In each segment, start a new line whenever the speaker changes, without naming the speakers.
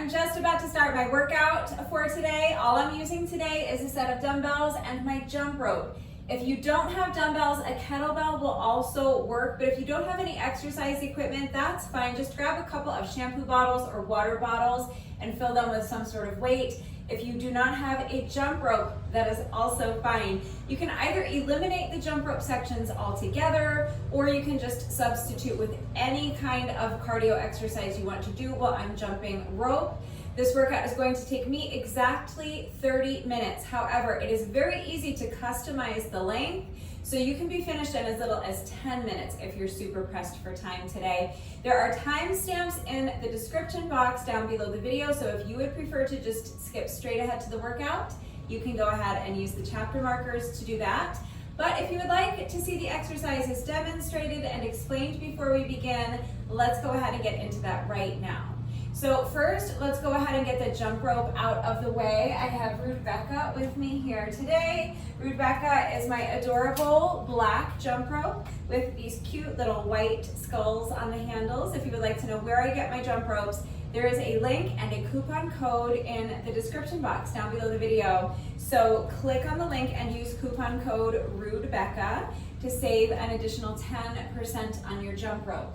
I'm just about to start my workout for today. All I'm using today is a set of dumbbells and my jump rope. If you don't have dumbbells, a kettlebell will also work, but if you don't have any exercise equipment, that's fine. Just grab a couple of shampoo bottles or water bottles and fill them with some sort of weight. If you do not have a jump rope, that is also fine. You can either eliminate the jump rope sections altogether, or you can just substitute with any kind of cardio exercise you want to do while I'm jumping rope. This workout is going to take me exactly 30 minutes. However, it is very easy to customize the length, so you can be finished in as little as 10 minutes if you're super pressed for time today. There are timestamps in the description box down below the video, so if you would prefer to just skip straight ahead to the workout, you can go ahead and use the chapter markers to do that. But if you would like to see the exercises demonstrated and explained before we begin, let's go ahead and get into that right now. So first, let's go ahead and get the jump rope out of the way. I have Rebecca with me here today. Rebecca is my adorable black jump rope with these cute little white skulls on the handles. If you would like to know where I get my jump ropes, there is a link and a coupon code in the description box down below the video. So click on the link and use coupon code RUDEBECCA to save an additional 10% on your jump rope.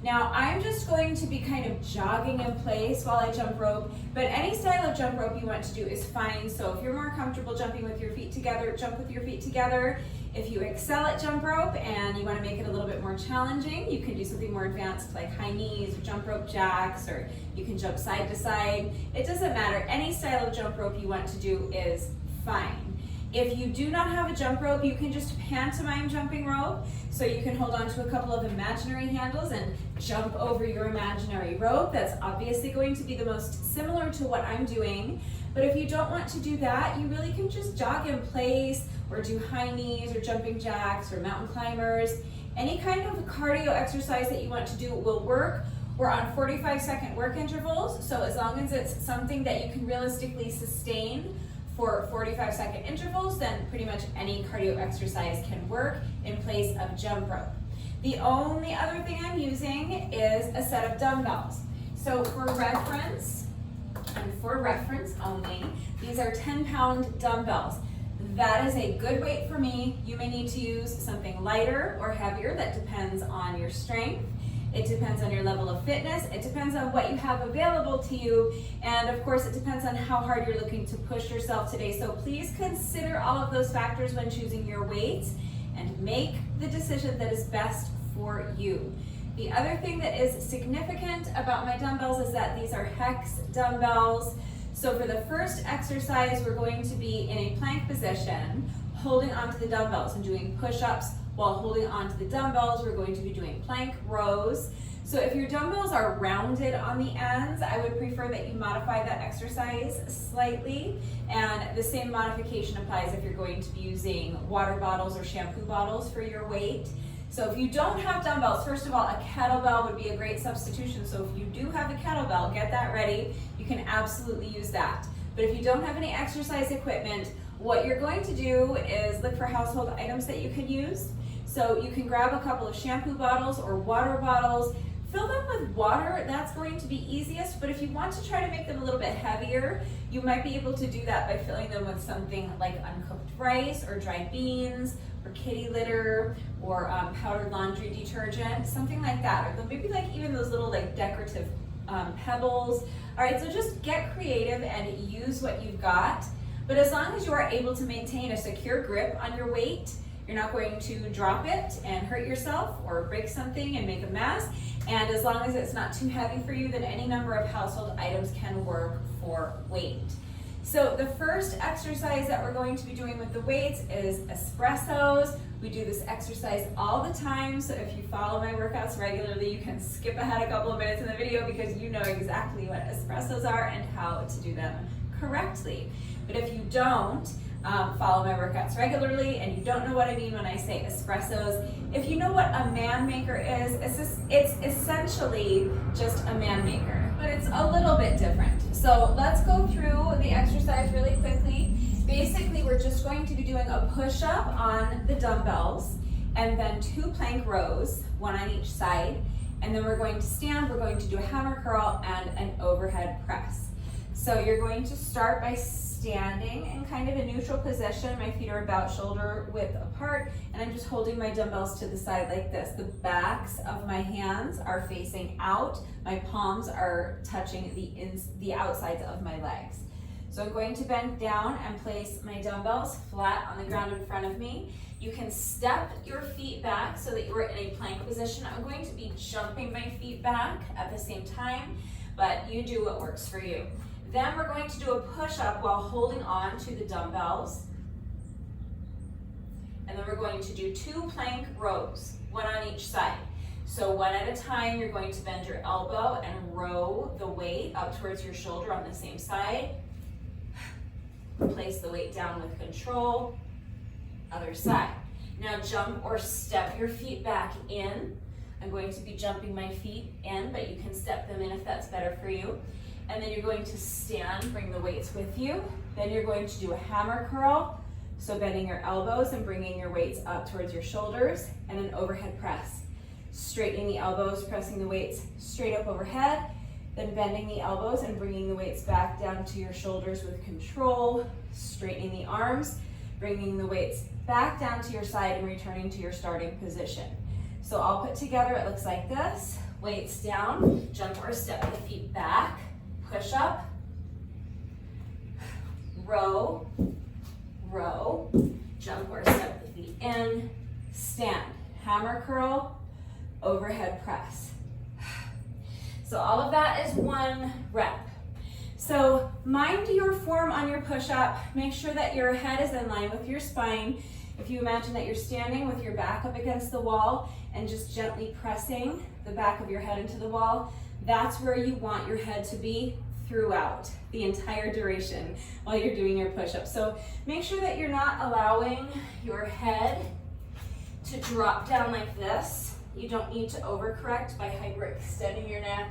Now, I'm just going to be kind of jogging in place while I jump rope, but any style of jump rope you want to do is fine. So if you're more comfortable jumping with your feet together, jump with your feet together. If you excel at jump rope and you want to make it a little bit more challenging, you can do something more advanced like high knees or jump rope jacks, or you can jump side to side. It doesn't matter. Any style of jump rope you want to do is fine. If you do not have a jump rope, you can just pantomime jumping rope. So you can hold on to a couple of imaginary handles and jump over your imaginary rope. That's obviously going to be the most similar to what I'm doing. But if you don't want to do that, you really can just jog in place or do high knees or jumping jacks or mountain climbers. Any kind of cardio exercise that you want to do will work. We're on 45-second work intervals, so as long as it's something that you can realistically sustain for 45-second intervals, then pretty much any cardio exercise can work in place of jump rope. The only other thing I'm using is a set of dumbbells. So for reference, and for reference only, these are 10-pound dumbbells. That is a good weight for me. You may need to use something lighter or heavier. That depends on your strength. It depends on your level of fitness. It depends on what you have available to you. And of course, it depends on how hard you're looking to push yourself today. So please consider all of those factors when choosing your weights and make the decision that is best for you. The other thing that is significant about my dumbbells is that these are hex dumbbells. So for the first exercise, we're going to be in a plank position, holding onto the dumbbells and doing push-ups. While holding onto the dumbbells, we're going to be doing plank rows. So if your dumbbells are rounded on the ends, I would prefer that you modify that exercise slightly. And the same modification applies if you're going to be using water bottles or shampoo bottles for your weight. So if you don't have dumbbells, first of all, a kettlebell would be a great substitution. So if you do have a kettlebell, get that ready. You can absolutely use that. But if you don't have any exercise equipment, what you're going to do is look for household items that you can use. So you can grab a couple of shampoo bottles or water bottles, fill them with water. That's going to be easiest, but if you want to try to make them a little bit heavier, you might be able to do that by filling them with something like uncooked rice or dried beans or kitty litter or powdered laundry detergent, something like that. Or maybe like even those little like decorative pebbles. All right, so just get creative and use what you've got. But as long as you are able to maintain a secure grip on your weight, you're not going to drop it and hurt yourself or break something and make a mess. And as long as it's not too heavy for you, then any number of household items can work for weight. So the first exercise that we're going to be doing with the weights is Espressos. We do this exercise all the time, so if you follow my workouts regularly, you can skip ahead a couple of minutes in the video because you know exactly what Espressos are and how to do them correctly. But if you don't follow my workouts regularly and you don't know what I mean when I say Espressos, if you know what a man maker is, it's essentially just a man maker, but it's a little bit different. So let's go through the exercise really quickly. Basically, we're just going to be doing a push-up on the dumbbells and then 2 plank rows, 1 on each side. And then we're going to stand, we're going to do a hammer curl and an overhead press. So you're going to start by standing in kind of a neutral position. My feet are about shoulder width apart, and I'm just holding my dumbbells to the side like this. The backs of my hands are facing out. My palms are touching the outsides of my legs. So I'm going to bend down and place my dumbbells flat on the ground in front of me. You can step your feet back so that you're in a plank position. I'm going to be jumping my feet back at the same time, but you do what works for you. Then we're going to do a push-up while holding on to the dumbbells. And then we're going to do 2 plank rows, 1 on each side. So 1 at a time, you're going to bend your elbow and row the weight up towards your shoulder on the same side. Place the weight down with control. Other side. Now jump or step your feet back in. I'm going to be jumping my feet in, but you can step them in if that's better for you. And then you're going to stand, bring the weights with you. Then you're going to do a hammer curl. So bending your elbows and bringing your weights up towards your shoulders, and an overhead press. Straightening the elbows, pressing the weights straight up overhead, then bending the elbows and bringing the weights back down to your shoulders with control. Straightening the arms, bringing the weights back down to your side and returning to your starting position. So all put together, it looks like this. Weights down, jump or step the feet back, push up, row, row, jump or step the feet in, stand, hammer curl, overhead press. So all of that is 1 rep. So mind your form on your push-up. Make sure that your head is in line with your spine. If you imagine that you're standing with your back up against the wall and just gently pressing the back of your head into the wall, that's where you want your head to be throughout the entire duration while you're doing your push-up. So make sure that you're not allowing your head to drop down like this. You don't need to overcorrect by hyperextending your neck.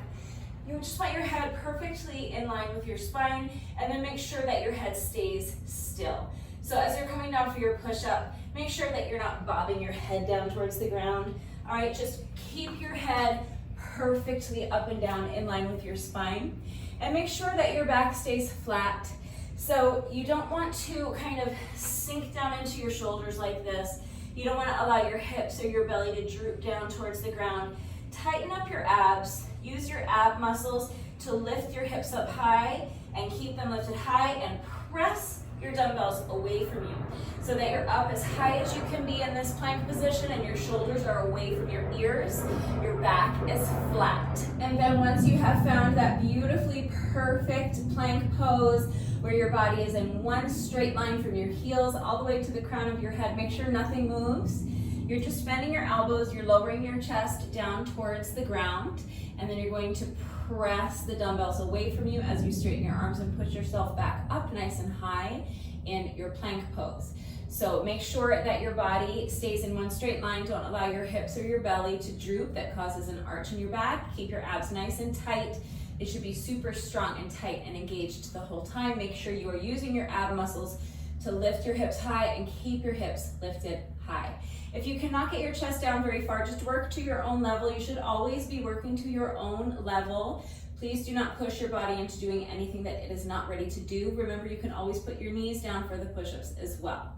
You just want your head perfectly in line with your spine, and then make sure that your head stays still. So as you're coming down for your push-up, make sure that you're not bobbing your head down towards the ground. All right, just keep your head perfectly up and down in line with your spine, and make sure that your back stays flat. So you don't want to kind of sink down into your shoulders like this. You don't want to allow your hips or your belly to droop down towards the ground. Tighten up your abs. Use your ab muscles to lift your hips up high and keep them lifted high, and press your dumbbells away from you so that you're up as high as you can be in this plank position and your shoulders are away from your ears. Your back is flat. And then once you have found that beautifully perfect plank pose where your body is in one straight line from your heels all the way to the crown of your head, make sure nothing moves. You're just bending your elbows, you're lowering your chest down towards the ground, and then you're going to press the dumbbells away from you as you straighten your arms and push yourself back up nice and high in your plank pose. So make sure that your body stays in one straight line. Don't allow your hips or your belly to droop. That causes an arch in your back. Keep your abs nice and tight. It should be super strong and tight and engaged the whole time. Make sure you are using your ab muscles to lift your hips high and keep your hips lifted high. If you cannot get your chest down very far, just work to your own level. You should always be working to your own level. Please do not push your body into doing anything that it is not ready to do. Remember, you can always put your knees down for the push-ups as well.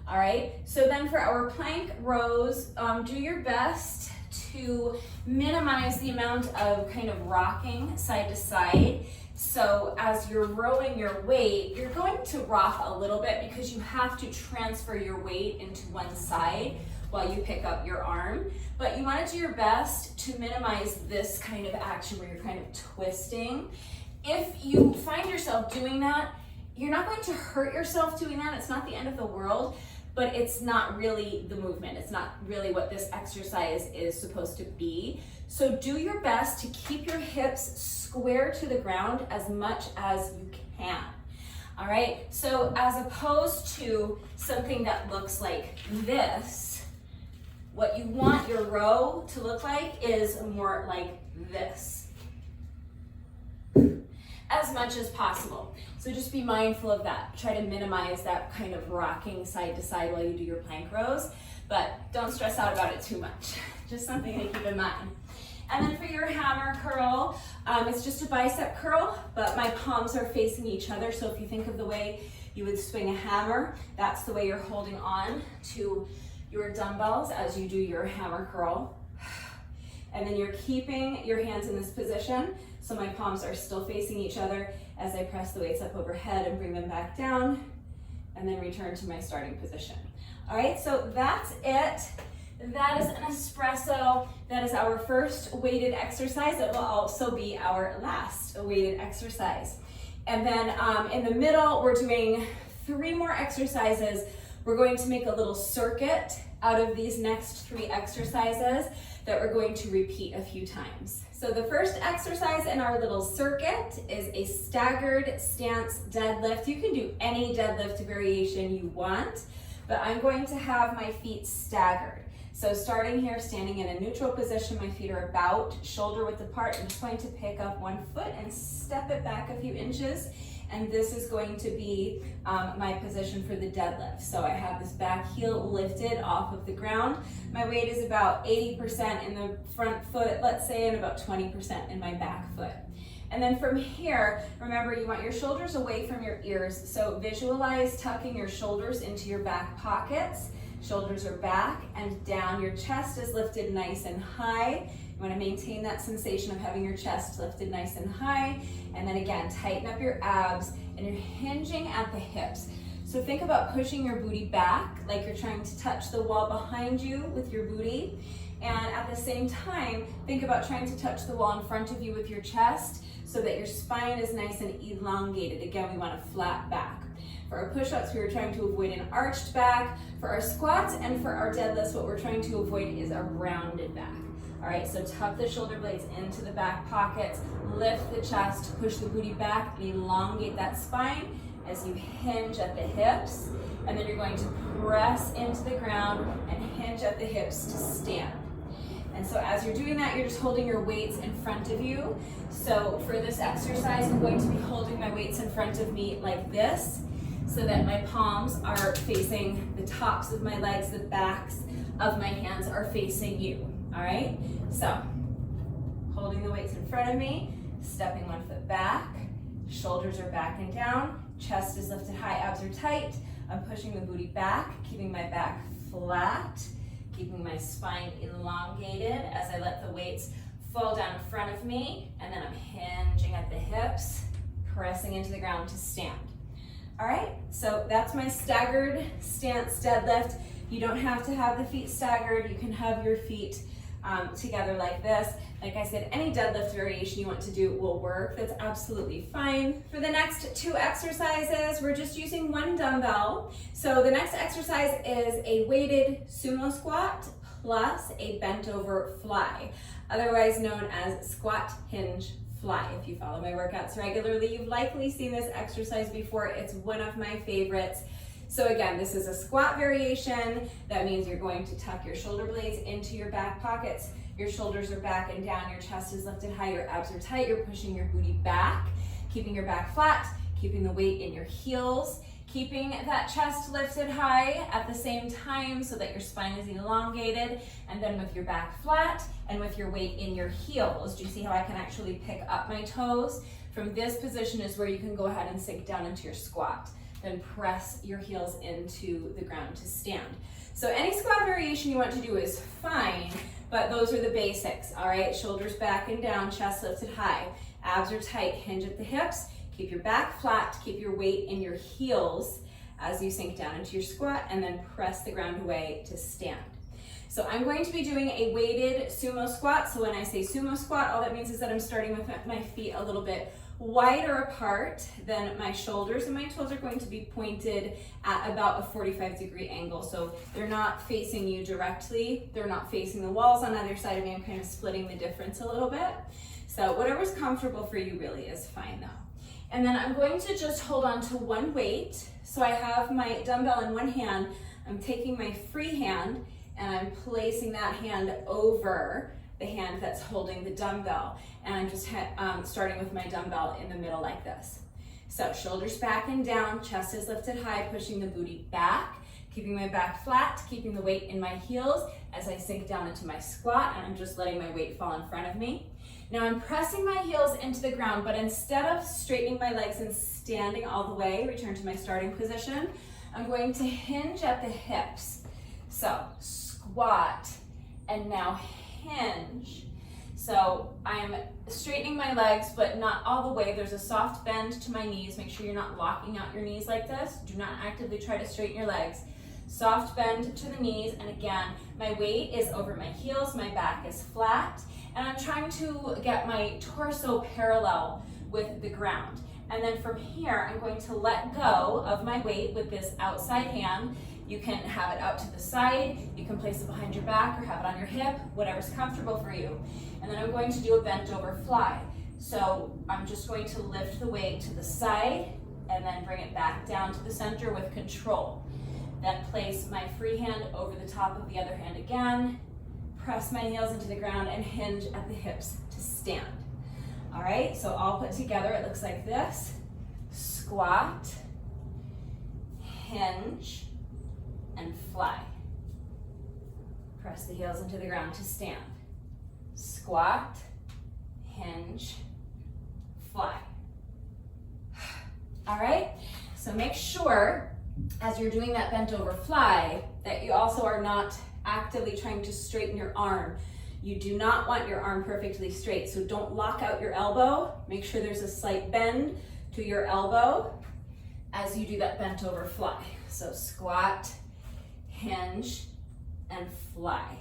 All right, so then for our plank rows, do your best to minimize the amount of kind of rocking side to side. So as you're rowing your weight, you're going to rock a little bit because you have to transfer your weight into one side while you pick up your arm. But you want to do your best to minimize this kind of action where you're kind of twisting. If you find yourself doing that, you're not going to hurt yourself doing that. It's not the end of the world, but it's not really the movement. It's not really what this exercise is supposed to be. So do your best to keep your hips square to the ground as much as you can. All right, so as opposed to something that looks like this, what you want your row to look like is more like this, as much as possible. So just be mindful of that. Try to minimize that kind of rocking side to side while you do your plank rows, but don't stress out about it too much. Just something to keep in mind. And then for your hammer curl, it's just a bicep curl, but my palms are facing each other. So if you think of the way you would swing a hammer, that's the way you're holding on to your dumbbells as you do your hammer curl. And then you're keeping your hands in this position, so my palms are still facing each other as I press the weights up overhead and bring them back down, and then return to my starting position. All right, so that's it. That is an espresso. That is our first weighted exercise. It will also be our last weighted exercise. And then in the middle, we're doing 3 more exercises. We're going to make a little circuit out of these next 3 exercises that we're going to repeat a few times. So the first exercise in our little circuit is a staggered stance deadlift. You can do any deadlift variation you want, but I'm going to have my feet staggered. So starting here, standing in a neutral position, my feet are about shoulder width apart. I'm just going to pick up one foot and step it back a few inches. And this is going to be my position for the deadlift. So I have this back heel lifted off of the ground. My weight is about 80% in the front foot, let's say, and about 20% in my back foot. And then from here, remember, you want your shoulders away from your ears. So visualize tucking your shoulders into your back pockets. Shoulders are back and down. Your chest is lifted nice and high. You want to maintain that sensation of having your chest lifted nice and high. And then again, tighten up your abs and you're hinging at the hips. So think about pushing your booty back like you're trying to touch the wall behind you with your booty. And at the same time, think about trying to touch the wall in front of you with your chest so that your spine is nice and elongated. Again, we want a flat back. For our push-ups, we were trying to avoid an arched back. For our squats and for our deadlifts, what we're trying to avoid is a rounded back. All right, so tuck the shoulder blades into the back pockets, lift the chest, push the booty back, and elongate that spine as you hinge at the hips. And then you're going to press into the ground and hinge at the hips to stand. And so as you're doing that, you're just holding your weights in front of you. So for this exercise, I'm going to be holding my weights in front of me like this, so that my palms are facing the tops of my legs, the backs of my hands are facing you, all right? So, holding the weights in front of me, stepping one foot back, shoulders are back and down, chest is lifted high, abs are tight. I'm pushing the booty back, keeping my back flat, keeping my spine elongated as I let the weights fall down in front of me, and then I'm hinging at the hips, pressing into the ground to stand. All right, so that's my staggered stance deadlift. You don't have to have the feet staggered. You can have your feet together like this. Like I said, any deadlift variation you want to do will work. That's absolutely fine. For the next 2 exercises, we're just using 1 dumbbell. So the next exercise is a weighted sumo squat plus a bent over fly, otherwise known as squat hinge fly. If you follow my workouts regularly, you've likely seen this exercise before. It's one of my favorites. So again, this is a squat variation. That means you're going to tuck your shoulder blades into your back pockets. Your shoulders are back and down. Your chest is lifted high. Your abs are tight. You're pushing your booty back, keeping your back flat, keeping the weight in your heels, keeping that chest lifted high at the same time so that your spine is elongated, and then with your back flat and with your weight in your heels. Do you see how I can actually pick up my toes? From this position is where you can go ahead and sink down into your squat. Then press your heels into the ground to stand. So any squat variation you want to do is fine, but those are the basics, all right? Shoulders back and down, chest lifted high, abs are tight, hinge at the hips, keep your back flat, keep your weight in your heels as you sink down into your squat, and then press the ground away to stand. So I'm going to be doing a weighted sumo squat. So when I say sumo squat, all that means is that I'm starting with my feet a little bit wider apart than my shoulders, and my toes are going to be pointed at about a 45-degree angle. So they're not facing you directly, they're not facing the walls on either side of me. I'm kind of splitting the difference a little bit. So whatever's comfortable for you really is fine though. And then I'm going to just hold on to one weight. So I have my dumbbell in one hand, I'm taking my free hand and I'm placing that hand over the hand that's holding the dumbbell. And I'm just starting with my dumbbell in the middle like this. So shoulders back and down, chest is lifted high, pushing the booty back, Keeping my back flat, keeping the weight in my heels as I sink down into my squat, and I'm just letting my weight fall in front of me. Now I'm pressing my heels into the ground, but instead of straightening my legs and standing all the way, return to my starting position, I'm going to hinge at the hips. So squat, and now hinge. So I am straightening my legs, but not all the way. There's a soft bend to my knees. Make sure you're not locking out your knees like this. Do not actively try to straighten your legs. Soft bend to the knees, and again, my weight is over my heels, my back is flat, and I'm trying to get my torso parallel with the ground. And then from here, I'm going to let go of my weight with this outside hand. You can have it out to the side, you can place it behind your back or have it on your hip, whatever's comfortable for you. And then I'm going to do a bent over fly. So I'm just going to lift the weight to the side and then bring it back down to the center with control. Then place my free hand over the top of the other hand again, press my heels into the ground and hinge at the hips to stand. All right, so all put together, it looks like this. Squat, hinge, and fly. Press the heels into the ground to stand. Squat, hinge, fly. All right, so make sure as you're doing that bent over fly that you also are not actively trying to straighten your arm. You do not want your arm perfectly straight, so don't lock out your elbow. Make sure there's a slight bend to your elbow as you do that bent over fly. So squat, hinge, and fly.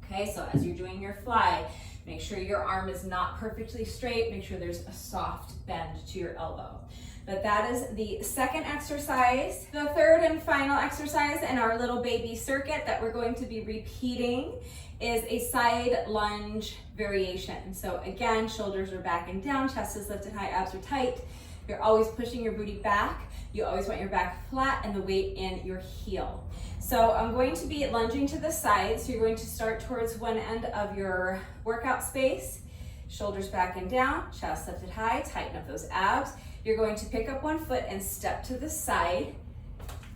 Okay, so as you're doing your fly, make sure your arm is not perfectly straight. Make sure there's a soft bend to your elbow. But that is the second exercise. The third and final exercise in our little baby circuit that we're going to be repeating is a side lunge variation. So again, shoulders are back and down, chest is lifted high, abs are tight. You're always pushing your booty back. You always want your back flat and the weight in your heel. So I'm going to be lunging to the side. So you're going to start towards one end of your workout space. Shoulders back and down, chest lifted high, tighten up those abs. You're going to pick up one foot and step to the side,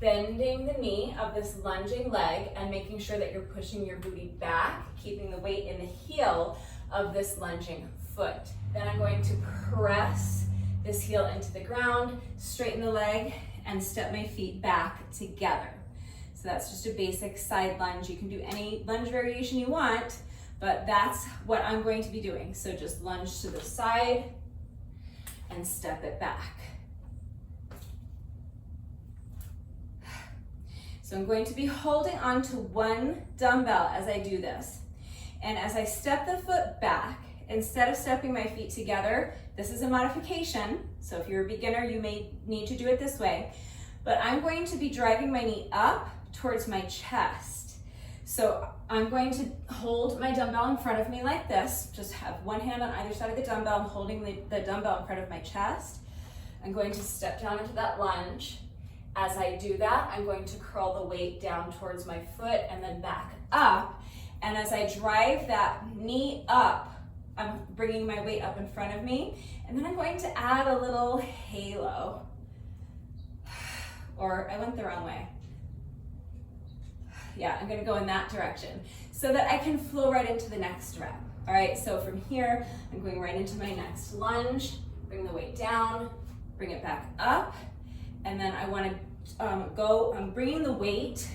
bending the knee of this lunging leg and making sure that you're pushing your booty back, keeping the weight in the heel of this lunging foot. Then I'm going to press this heel into the ground, straighten the leg, and step my feet back together. So that's just a basic side lunge. You can do any lunge variation you want, but that's what I'm going to be doing. So just lunge to the side and step it back. So I'm going to be holding on to one dumbbell as I do this. And as I step the foot back, instead of stepping my feet together, this is a modification. So if you're a beginner, you may need to do it this way. But I'm going to be driving my knee up towards my chest. So I'm going to hold my dumbbell in front of me like this. Just have one hand on either side of the dumbbell. I'm holding the dumbbell in front of my chest. I'm going to step down into that lunge. As I do that, I'm going to curl the weight down towards my foot and then back up. And as I drive that knee up, I'm bringing my weight up in front of me. And then I'm going to add a little halo. Or I went the wrong way. Yeah, I'm gonna go in that direction so that I can flow right into the next rep. All right, so from here, I'm going right into my next lunge, bring the weight down, bring it back up, and then I wanna I'm bringing the weight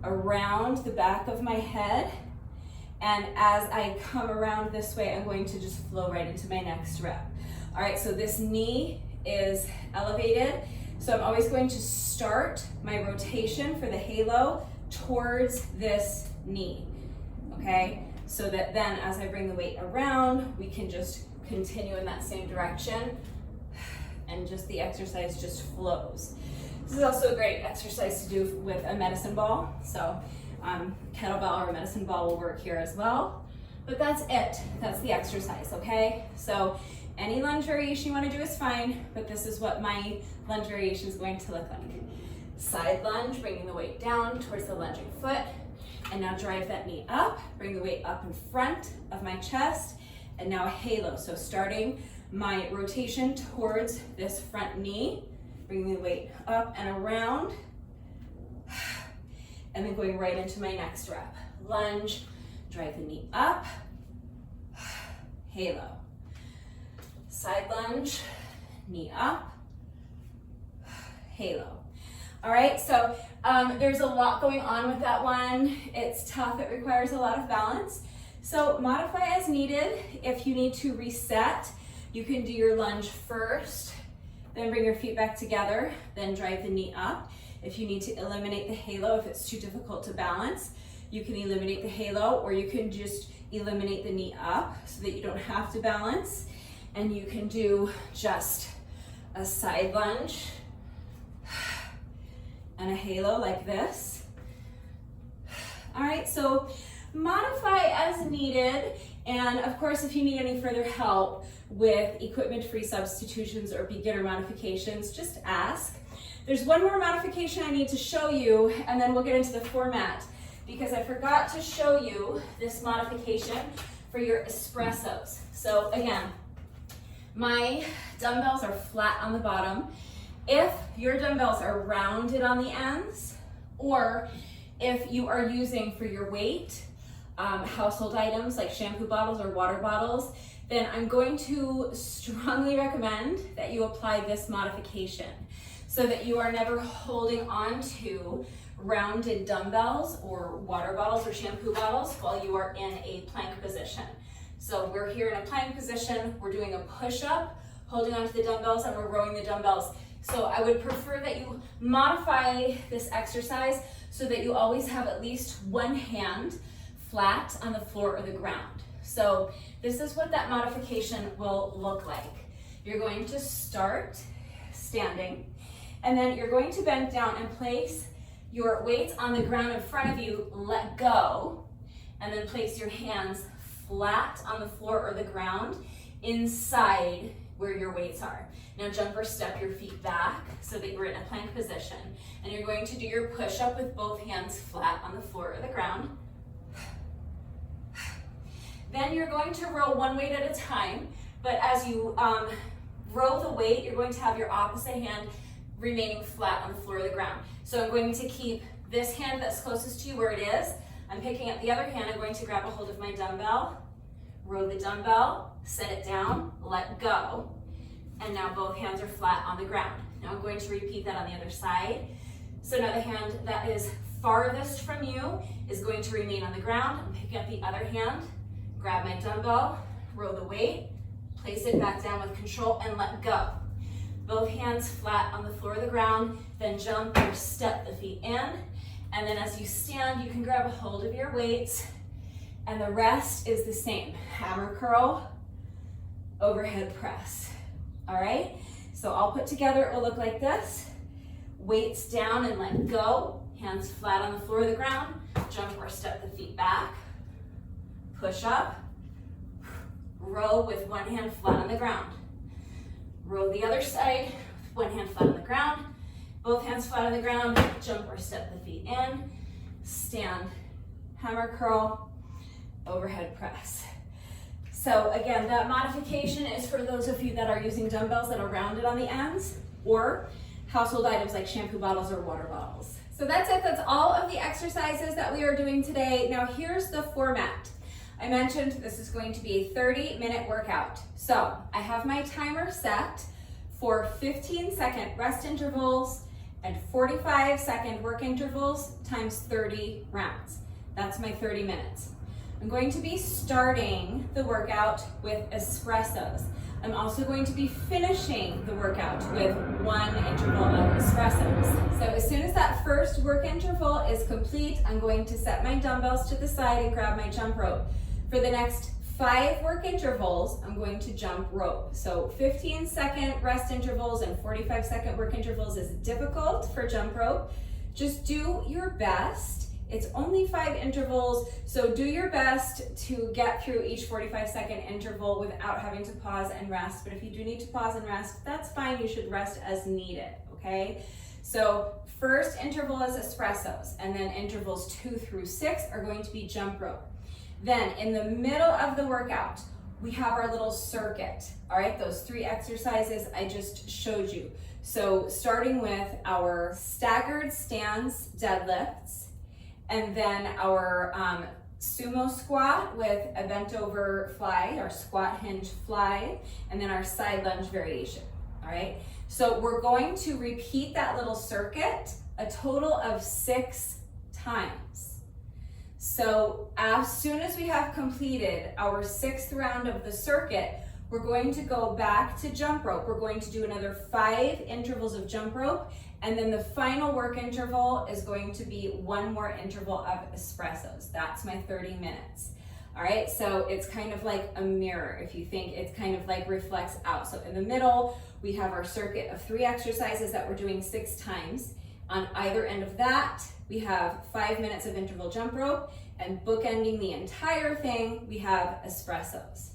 around the back of my head, and as I come around this way, I'm going to just flow right into my next rep. All right, so this knee is elevated, so I'm always going to start my rotation for the halo towards this knee, okay? So that then as I bring the weight around, we can just continue in that same direction and just the exercise just flows. This is also a great exercise to do with a medicine ball. So kettlebell or a medicine ball will work here as well. But that's it, that's the exercise, okay? So any lunge variation you wanna do is fine, but this is what my lunge variation is going to look like. Side lunge, bringing the weight down towards the lunging foot, and now drive that knee up, bring the weight up in front of my chest, and now a halo. So starting my rotation towards this front knee, bringing the weight up and around, and then going right into my next rep. Lunge, drive the knee up, halo. Side lunge, knee up, halo. All right, so there's a lot going on with that one. It's tough, it requires a lot of balance. So modify as needed. If you need to reset, you can do your lunge first, then bring your feet back together, then drive the knee up. If you need to eliminate the halo, if it's too difficult to balance, you can eliminate the halo, or you can just eliminate the knee up so that you don't have to balance. And you can do just a side lunge and a halo like this. All right, so modify as needed. And of course, if you need any further help with equipment-free substitutions or beginner modifications, just ask. There's one more modification I need to show you, and then we'll get into the format, because I forgot to show you this modification for your espressos. So again, my dumbbells are flat on the bottom. If your dumbbells are rounded on the ends, or if you are using for your weight household items like shampoo bottles or water bottles, then I'm going to strongly recommend that you apply this modification so that you are never holding on to rounded dumbbells or water bottles or shampoo bottles while you are in a plank position. So we're here in a plank position, we're doing a push-up, holding onto the dumbbells, and we're rowing the dumbbells. So I would prefer that you modify this exercise so that you always have at least one hand flat on the floor or the ground. So this is what that modification will look like. You're going to start standing, and then you're going to bend down and place your weights on the ground in front of you, let go, and then place your hands flat on the floor or the ground inside where your weights are. Now jump or step your feet back so that you're in a plank position. And you're going to do your push-up with both hands flat on the floor or the ground. Then you're going to row one weight at a time, but as you row the weight, you're going to have your opposite hand remaining flat on the floor of the ground. So I'm going to keep this hand that's closest to you where it is. I'm picking up the other hand, I'm going to grab a hold of my dumbbell, row the dumbbell, set it down, let go, and now both hands are flat on the ground. Now I'm going to repeat that on the other side. So now the hand that is farthest from you is going to remain on the ground. I'm picking up the other hand, grab my dumbbell, row the weight, place it back down with control, and let go. Both hands flat on the floor of the ground, then jump or step the feet in. And then as you stand, you can grab a hold of your weights, and the rest is the same. Hammer curl, overhead press. All right, so all put together, it will look like this. Weights down and let go. Hands flat on the floor of the ground. Jump or step the feet back. Push up. Row with one hand flat on the ground. Row the other side, one hand flat on the ground. Both hands flat on the ground. Jump or step the feet in. Stand, hammer curl, overhead press. So again, that modification is for those of you that are using dumbbells that are rounded on the ends, or household items like shampoo bottles or water bottles. So that's it, that's all of the exercises that we are doing today. Now here's the format. I mentioned this is going to be a 30-minute workout. So I have my timer set for 15-second rest intervals and 45-second work intervals times 30 rounds. That's my 30 minutes. I'm going to be starting the workout with espressos. I'm also going to be finishing the workout with one interval of espressos. So as soon as that first work interval is complete, I'm going to set my dumbbells to the side and grab my jump rope. For the next 5 work intervals, I'm going to jump rope. So 15-second rest intervals and 45-second work intervals is difficult for jump rope. Just do your best. It's only 5 intervals, so do your best to get through each 45-second interval without having to pause and rest. But if you do need to pause and rest, that's fine. You should rest as needed, okay? So first interval is espressos, and then intervals 2 through 6 are going to be jump rope. Then in the middle of the workout, we have our little circuit, all right? Those 3 exercises I just showed you. So starting with our staggered stance deadlifts, and then our sumo squat with a bent over fly, our squat hinge fly, and then our side lunge variation, all right? So we're going to repeat that little circuit a total of 6 times. So as soon as we have completed our 6th round of the circuit, we're going to go back to jump rope. We're going to do another 5 intervals of jump rope, and then the final work interval is going to be 1 more interval of espressos. That's my 30 minutes. All right, so it's kind of like a mirror. If you think it's kind of like reflects out. So in the middle, we have our circuit of 3 exercises that we're doing 6 times. On either end of that, we have 5 minutes of interval jump rope, and bookending the entire thing, we have espressos.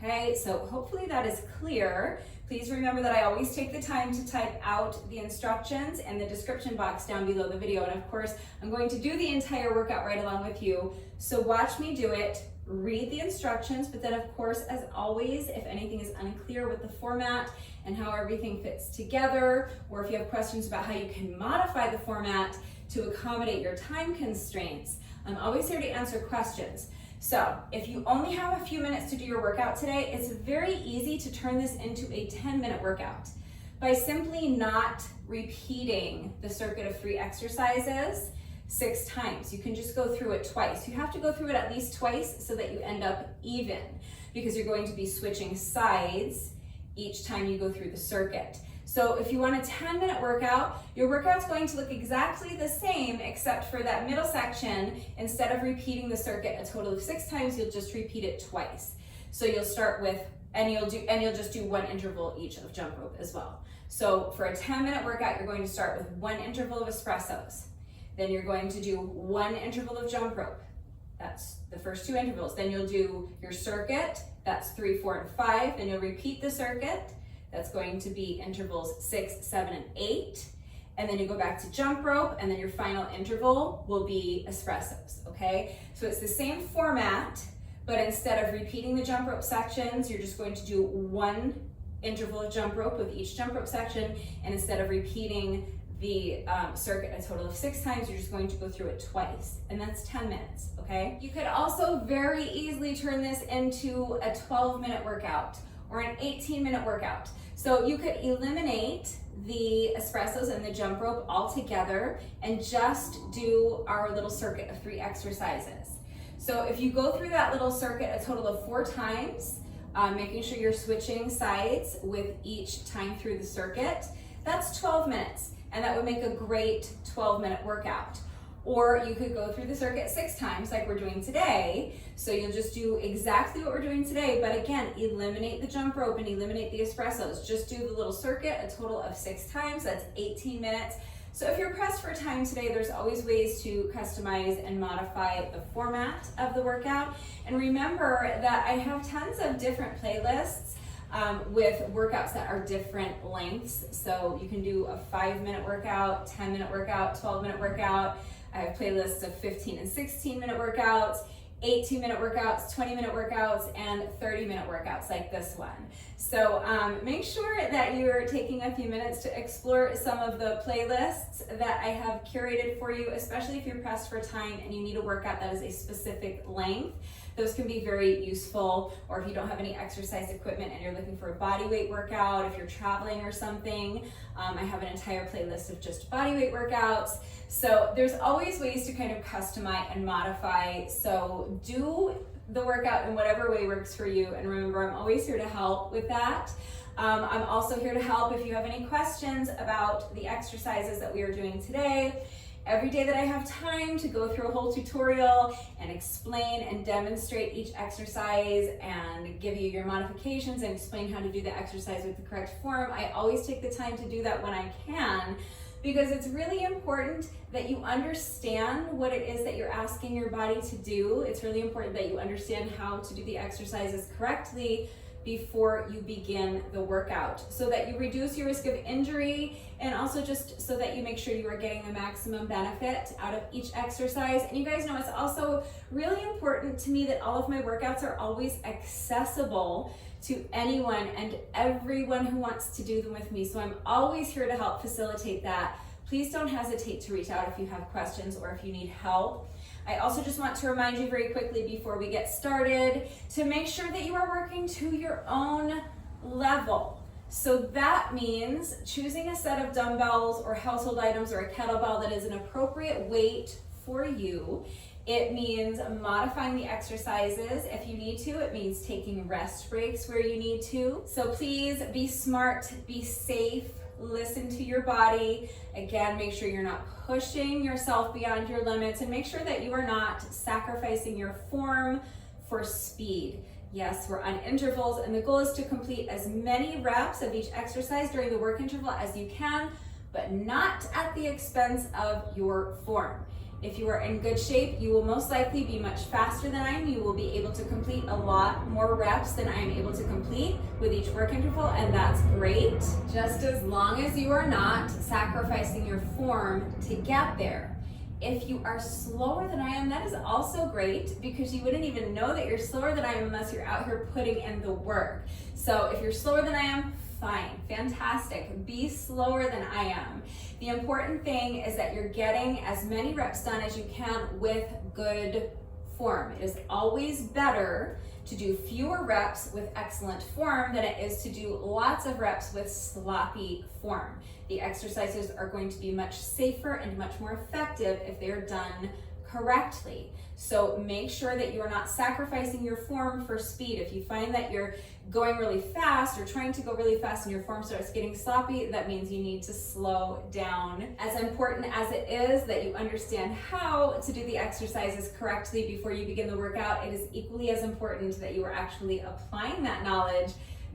Okay, so hopefully that is clear. Please remember that I always take the time to type out the instructions in the description box down below the video. And of course, I'm going to do the entire workout right along with you. So watch me do it, read the instructions, but then of course, as always, if anything is unclear with the format and how everything fits together, or if you have questions about how you can modify the format to accommodate your time constraints, I'm always here to answer questions. So if you only have a few minutes to do your workout today, it's very easy to turn this into a 10-minute workout by simply not repeating the circuit of 3 exercises 6 times. You can just go through it twice. You have to go through it at least twice so that you end up even, because you're going to be switching sides each time you go through the circuit. So if you want a 10-minute workout, your workout's going to look exactly the same, except for that middle section. Instead of repeating the circuit a total of 6 times, you'll just repeat it twice. So you'll start with, and you'll just do 1 interval each of jump rope as well. So for a 10-minute workout, you're going to start with 1 interval of espressos. Then you're going to do 1 interval of jump rope. That's the first 2 intervals. Then you'll do your circuit. That's 3, 4, and 5. Then you'll repeat the circuit. That's going to be intervals 6, 7, and 8. And then you go back to jump rope, and then your final interval will be espressos, okay? So it's the same format, but instead of repeating the jump rope sections, you're just going to do 1 interval of jump rope with each jump rope section, and instead of repeating the circuit a total of 6 times, you're just going to go through it twice, and that's 10 minutes, okay? You could also very easily turn this into a 12-minute workout or an 18-minute workout. So you could eliminate the espressos and the jump rope altogether and just do our little circuit of 3 exercises. So if you go through that little circuit a total of 4 times, making sure you're switching sides with each time through the circuit, that's 12 minutes, and that would make a great 12-minute workout. Or you could go through the circuit 6 times like we're doing today. So you'll just do exactly what we're doing today, but again, eliminate the jump rope and eliminate the espressos. Just do the little circuit a total of 6 times, that's 18 minutes. So if you're pressed for time today, there's always ways to customize and modify the format of the workout. And remember that I have tons of different playlists with workouts that are different lengths. So you can do a 5-minute workout, 10-minute workout, 12-minute workout. I have playlists of 15 and 16-minute workouts, 18-minute workouts, 20-minute workouts, and 30-minute workouts like this one. So make sure that you're taking a few minutes to explore some of the playlists that I have curated for you, especially if you're pressed for time and you need a workout that is a specific length. Those can be very useful, or if you don't have any exercise equipment and you're looking for a body weight workout, if you're traveling or something, I have an entire playlist of just body weight workouts. So there's always ways to kind of customize and modify. So do the workout in whatever way works for you. And remember, I'm always here to help with that. I'm also here to help if you have any questions about the exercises that we are doing today. Every day that I have time to go through a whole tutorial and explain and demonstrate each exercise and give you your modifications and explain how to do the exercise with the correct form, I always take the time to do that when I can, because it's really important that you understand what it is that you're asking your body to do. It's really important that you understand how to do the exercises correctly before you begin the workout, so that you reduce your risk of injury, and also just so that you make sure you are getting the maximum benefit out of each exercise. And you guys know it's also really important to me that all of my workouts are always accessible to anyone and everyone who wants to do them with me. So I'm always here to help facilitate that. please don't hesitate to reach out if you have questions or if you need help. I also just want to remind you very quickly before we get started to make sure that you are working to your own level. So that means choosing a set of dumbbells or household items or a kettlebell that is an appropriate weight for you. It means modifying the exercises if you need to. It means taking rest breaks where you need to. So please be smart, be safe, listen to your body. Again, make sure you're not pushing yourself beyond your limits, and make sure that you are not sacrificing your form for speed. Yes, we're on intervals, and the goal is to complete as many reps of each exercise during the work interval as you can, but not at the expense of your form. If you are in good shape, you will most likely be much faster than I am. You will be able to complete a lot more reps than I am able to complete with each work interval, and that's great, just as long as you are not sacrificing your form to get there. If you are slower than I am, that is also great, because you wouldn't even know that you're slower than I am unless you're out here putting in the work. So if you're slower than I am, fine, fantastic. Be slower than I am. The important thing is that you're getting as many reps done as you can with good form. It is always better to do fewer reps with excellent form than it is to do lots of reps with sloppy form. The exercises are going to be much safer and much more effective if they're done correctly. So make sure that you are not sacrificing your form for speed. If you find that you're going really fast or trying to go really fast and your form starts getting sloppy, that means you need to slow down. As important as it is that you understand how to do the exercises correctly before you begin the workout, it is equally as important that you are actually applying that knowledge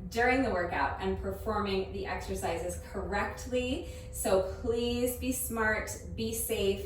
during the workout and performing the exercises correctly. So please be smart, be safe,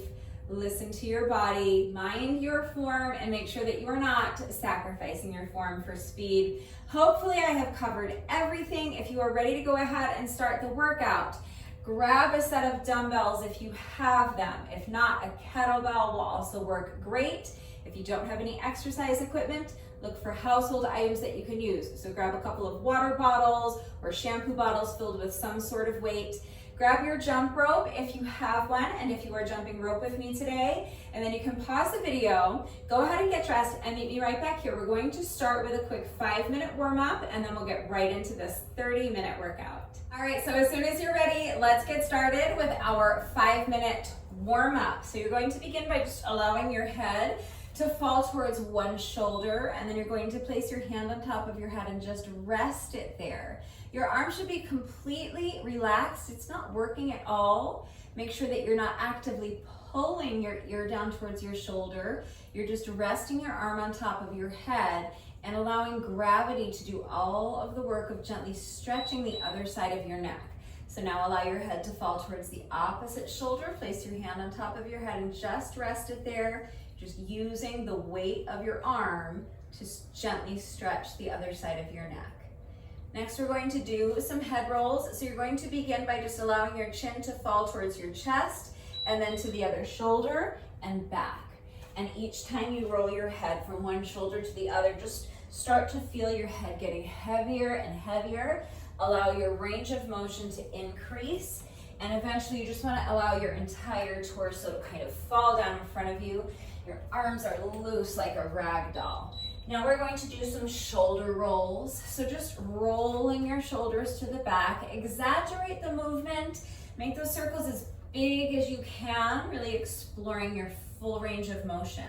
listen to your body, mind your form, and make sure that you are not sacrificing your form for speed. Hopefully I have covered everything. If you are ready to go ahead and start the workout, grab a set of dumbbells if you have them. If not, a kettlebell will also work great. If you don't have any exercise equipment, look for household items that you can use. So grab a couple of water bottles or shampoo bottles filled with some sort of weight. Grab your jump rope if you have one, and if you are jumping rope with me today, and then you can pause the video, go ahead and get dressed, and meet me right back here. We're going to start with a quick 5-minute warm-up, and then we'll get right into this 30-minute workout. All right, so as soon as you're ready, let's get started with our 5-minute warm-up. So you're going to begin by just allowing your head to fall towards one shoulder, and then you're going to place your hand on top of your head and just rest it there. Your arm should be completely relaxed. It's not working at all. Make sure that you're not actively pulling your ear down towards your shoulder. You're just resting your arm on top of your head and allowing gravity to do all of the work of gently stretching the other side of your neck. So now allow your head to fall towards the opposite shoulder. Place your hand on top of your head and just rest it there, just using the weight of your arm to gently stretch the other side of your neck. Next, we're going to do some head rolls. So you're going to begin by just allowing your chin to fall towards your chest and then to the other shoulder and back. And each time you roll your head from one shoulder to the other, just start to feel your head getting heavier and heavier. Allow your range of motion to increase. And eventually you just want to allow your entire torso to kind of fall down in front of you. Your arms are loose like a rag doll. Now we're going to do some shoulder rolls. So just rolling your shoulders to the back, exaggerate the movement, make those circles as big as you can, really exploring your full range of motion.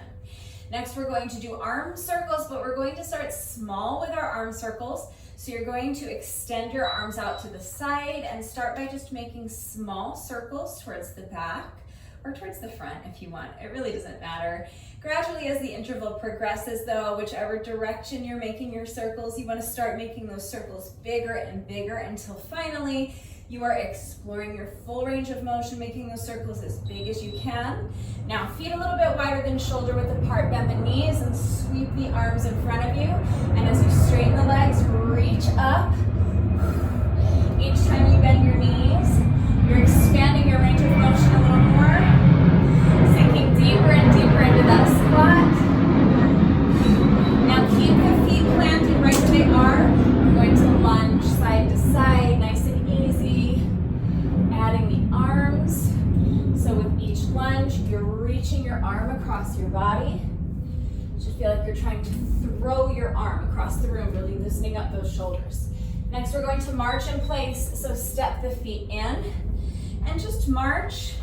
Next, we're going to do arm circles, but we're going to start small with our arm circles. So you're going to extend your arms out to the side and start by just making small circles towards the back or towards the front if you want. It really doesn't matter. Gradually, as the interval progresses though, whichever direction you're making your circles, you want to start making those circles bigger and bigger until finally you are exploring your full range of motion, making those circles as big as you can. Now, feet a little bit wider than shoulder width apart, bend the knees and sweep the arms in front of you. And as you straighten the legs, reach up. Each time you bend your knees, you're expanding your range of motion a little more, sinking deeper and deeper into that squat. Now keep the feet planted right where they are. We're going to lunge side to side, nice and easy. Adding the arms reaching your arm across your body. You should feel like you're trying to throw your arm across the room, really loosening up those shoulders. Next, we're going to march in place, so step the feet in and just march.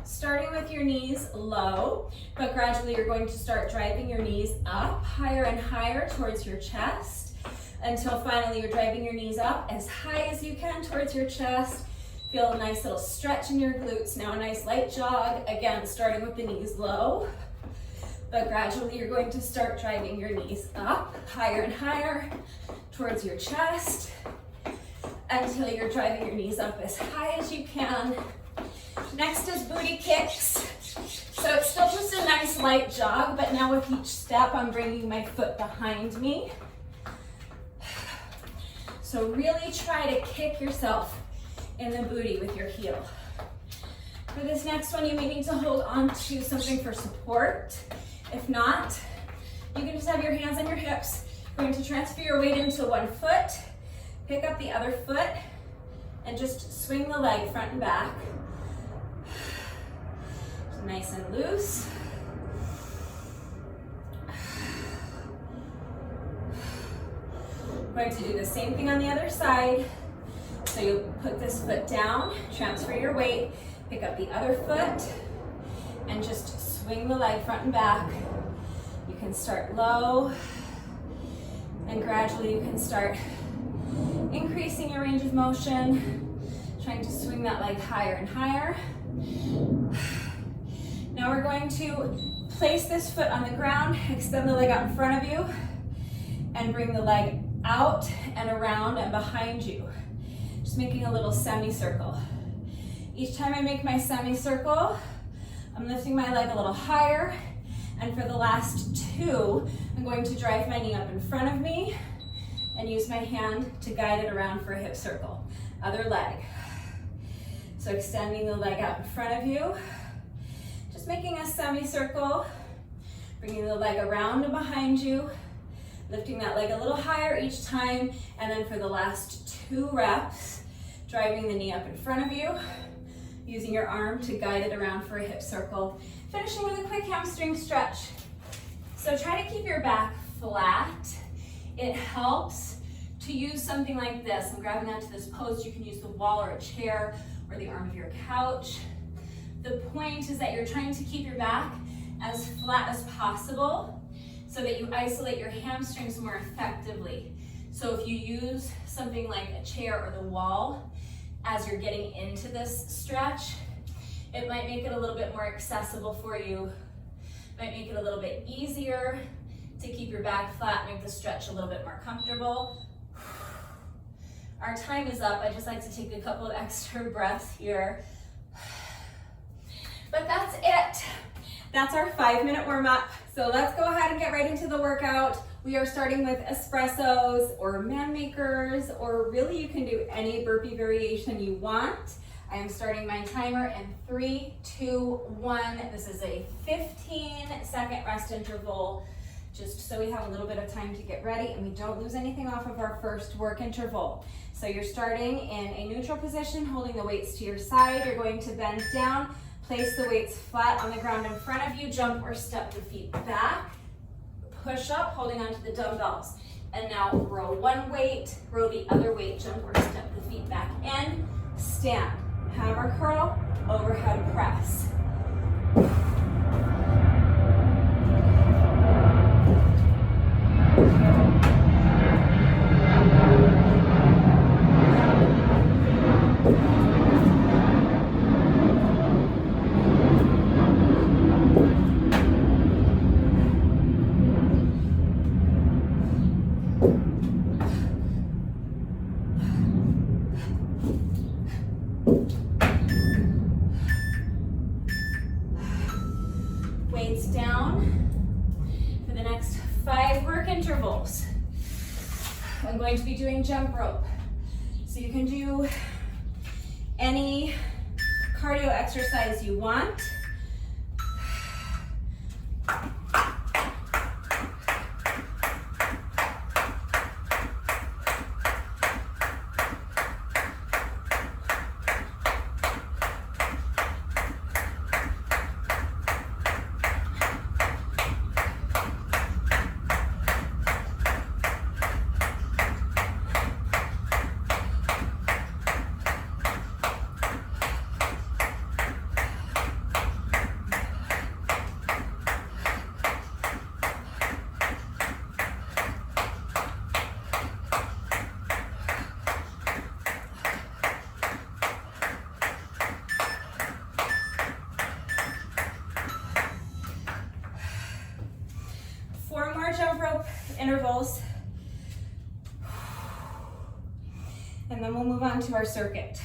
Starting with your knees low, but gradually you're going to start driving your knees up higher and higher towards your chest until finally you're driving your knees up as high as you can towards your chest. Feel a nice little stretch in your glutes. Now a nice light jog, again starting with the knees low, but gradually you're going to start driving your knees up higher and higher towards your chest until you're driving your knees up as high as you can. Next is booty kicks. So it's still just a nice light jog, but now with each step, I'm bringing my foot behind me. So really try to kick yourself in the booty with your heel. For this next one, you may need to hold on to something for support. If not, you can just have your hands on your hips. You're going to transfer your weight into one foot, pick up the other foot, and just swing the leg front and back. Nice and loose. We're going to do the same thing on the other side. So you put this foot down, transfer your weight, pick up the other foot, and just swing the leg front and back. You can start low, and gradually you can start increasing your range of motion, trying to swing that leg higher and higher. Now we're going to place this foot on the ground, extend the leg out in front of you, and bring the leg out and around and behind you. Just making a little semicircle. Each time I make my semicircle, I'm lifting my leg a little higher, and for the last two, I'm going to drive my knee up in front of me and use my hand to guide it around for a hip circle. Other leg. So extending the leg out in front of you, just making a semicircle, bringing the leg around and behind you, lifting that leg a little higher each time, and then for the last 2 reps, driving the knee up in front of you, using your arm to guide it around for a hip circle, finishing with a quick hamstring stretch. So try to keep your back flat. It helps to use something like this. I'm grabbing onto this post. You can use the wall or a chair or the arm of your couch. The point is that you're trying to keep your back as flat as possible so that you isolate your hamstrings more effectively. So if you use something like a chair or the wall as you're getting into this stretch, it might make it a little bit more accessible for you, might make it a little bit easier to keep your back flat, make the stretch a little bit more comfortable. Our time is up. I just like to take a couple of extra breaths here. But that's it. That's our 5-minute warm up. So let's go ahead and get right into the workout. We are starting with Espressos or man makers, or really you can do any burpee variation you want. I am starting my timer in 3, 2, 1. This is a 15-second rest interval, just so we have a little bit of time to get ready and we don't lose anything off of our first work interval. So you're starting in a neutral position, holding the weights to your side. You're going to bend down, place the weights flat on the ground in front of you, jump or step the feet back, push up, holding onto the dumbbells. And now row one weight, row the other weight, jump or step the feet back in, stand, hammer curl, overhead press. Weights down for the next 5 work intervals. I'm going to be doing jump rope. So you can do any cardio exercise you want. intervals. And then we'll move on to our circuit.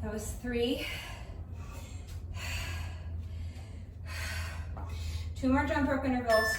That was 3. 2 more jump rope intervals.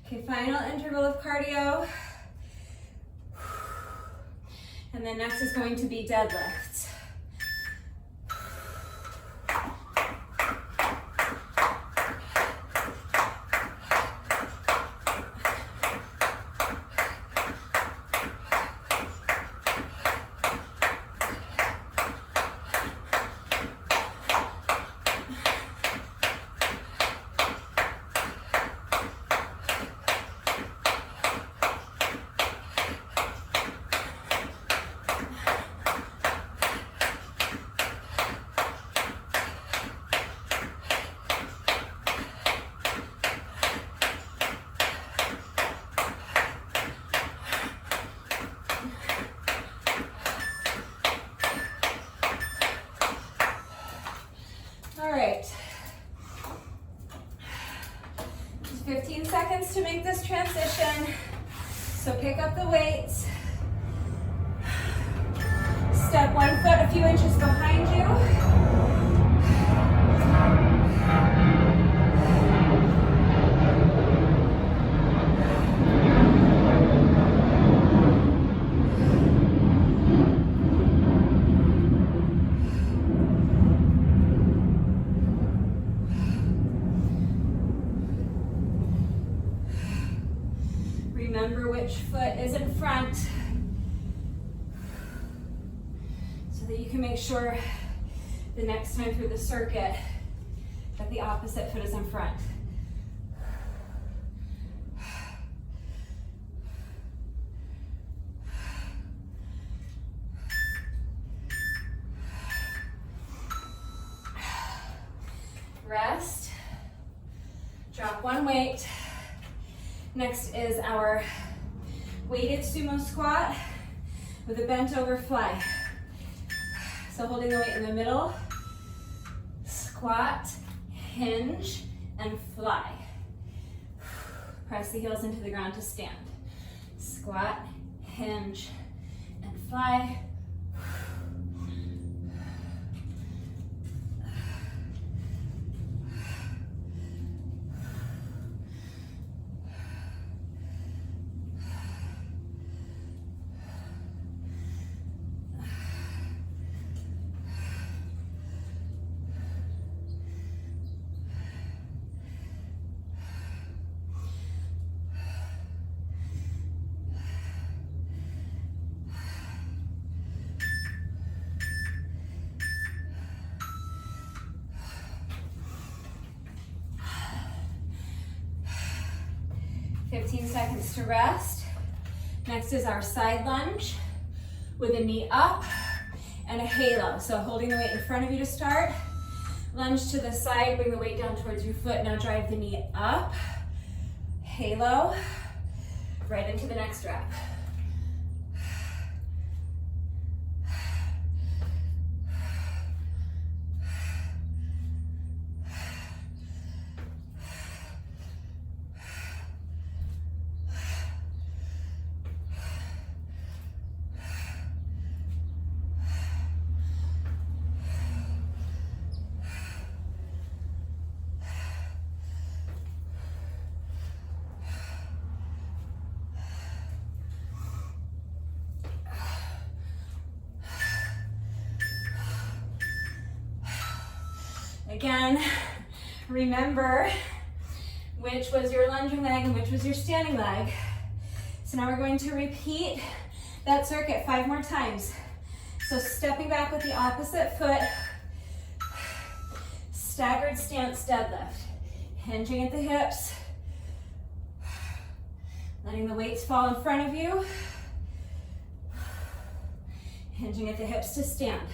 Okay, final interval of cardio. And then next is going to be deadlifts. All right, just 15 seconds to make this transition. So pick up the weights, step 1 foot a few inches behind you. Remember which foot is in front so that you can make sure the next time through the circuit that the opposite foot is in front. Rest. drop one weight. Next is our weighted sumo squat with a bent over fly. So holding the weight in the middle, squat, hinge, and fly. Press the heels into the ground to stand. Squat, hinge, and fly. Seconds to rest. Next is our side lunge with a knee up and a halo. So holding the weight in front of you to start. Lunge to the side, bring the weight down towards your foot. Now drive the knee up. Halo. Right into the next rep. Again, remember which was your lunging leg and which was your standing leg. So now we're going to repeat that circuit 5 more times. So stepping back with the opposite foot, staggered stance deadlift. Hinging at the hips, letting the weights fall in front of you, hinging at the hips to stand.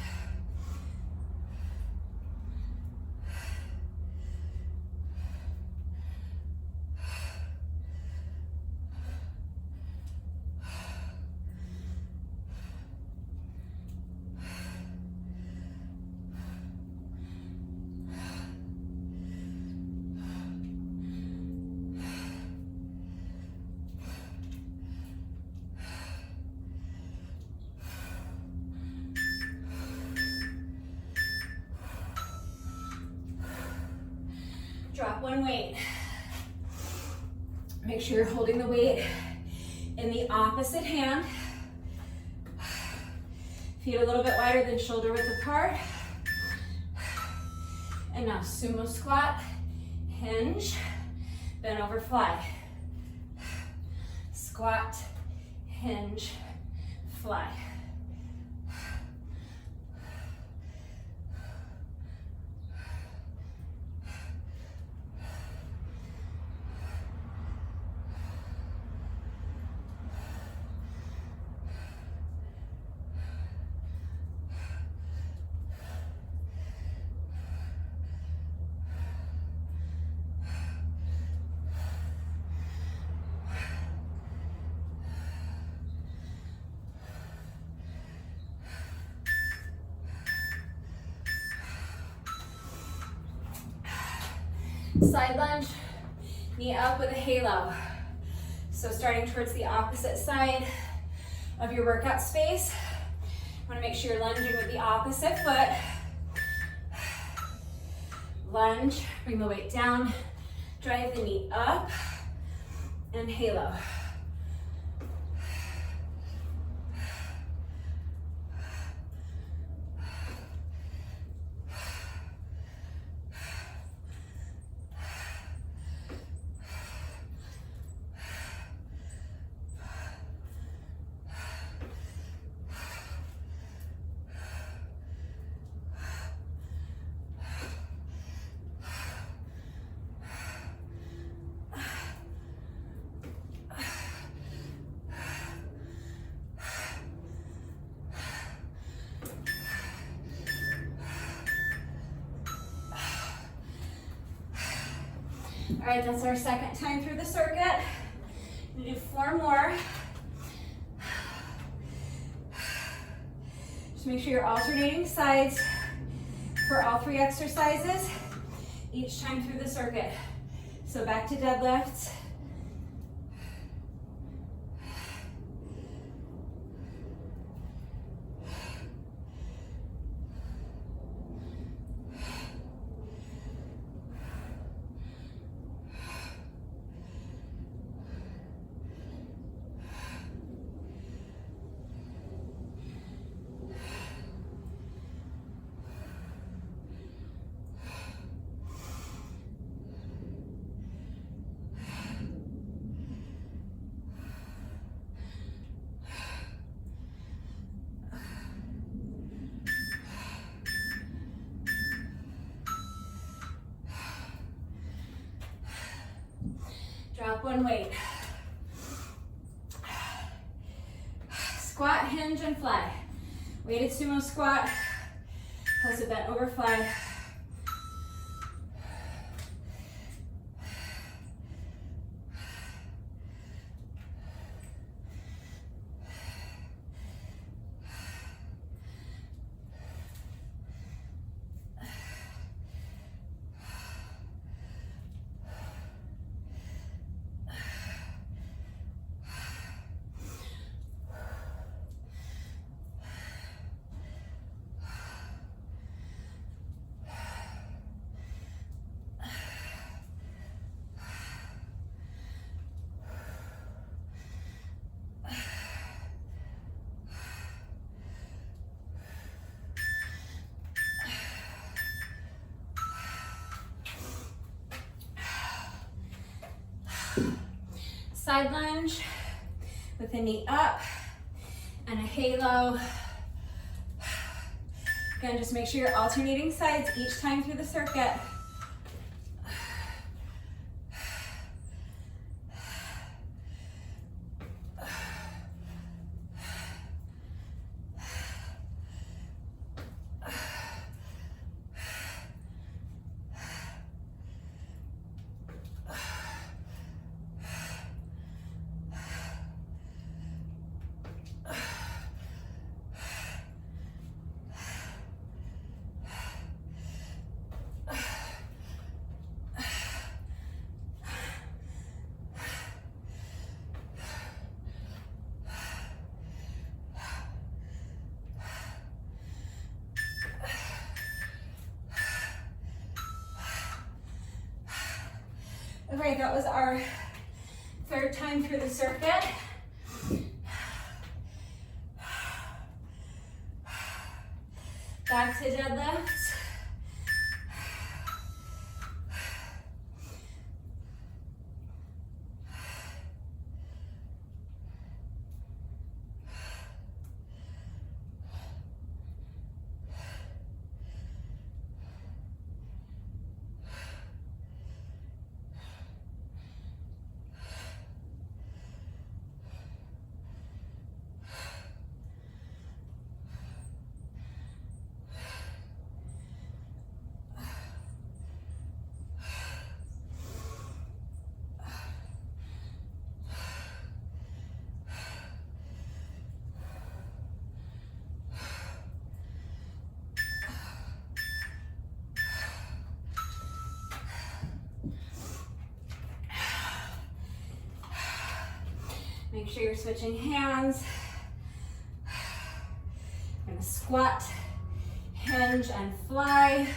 Drop one weight. Make sure you're holding the weight in the opposite hand. Feet a little bit wider than shoulder width apart. And now sumo squat, hinge, bend over fly. Squat, hinge, fly. Side lunge, knee up with a halo. So starting towards the opposite side of your workout space. You want to make sure you're lunging with the opposite foot. Lunge, bring the weight down, drive the knee up, and halo. All right, that's our second time through the circuit. We'll do 4 more. Just make sure you're alternating sides for all 3 exercises each time through the circuit. So back to deadlifts. Drop 1 weight. Squat, hinge, and fly. Weighted sumo squat, plus a bent over fly. Side lunge with a knee up and a halo. Again, just make sure you're alternating sides each time through the circuit. Okay, that was our 3rd time through the circuit. Back to deadlifts. Make sure you're switching hands. I'm gonna squat, hinge, and fly.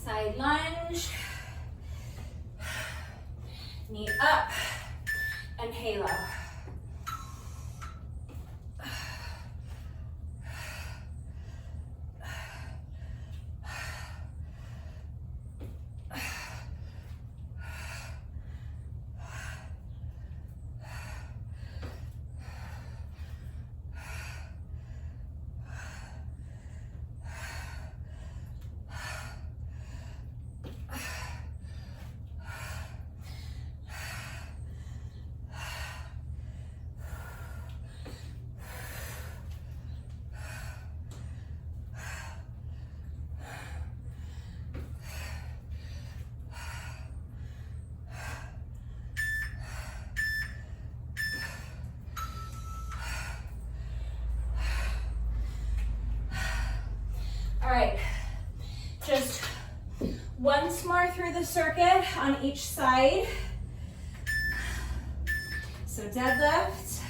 Side lunge, knee up, and halo. All right, just once more through the circuit on each side. So deadlift.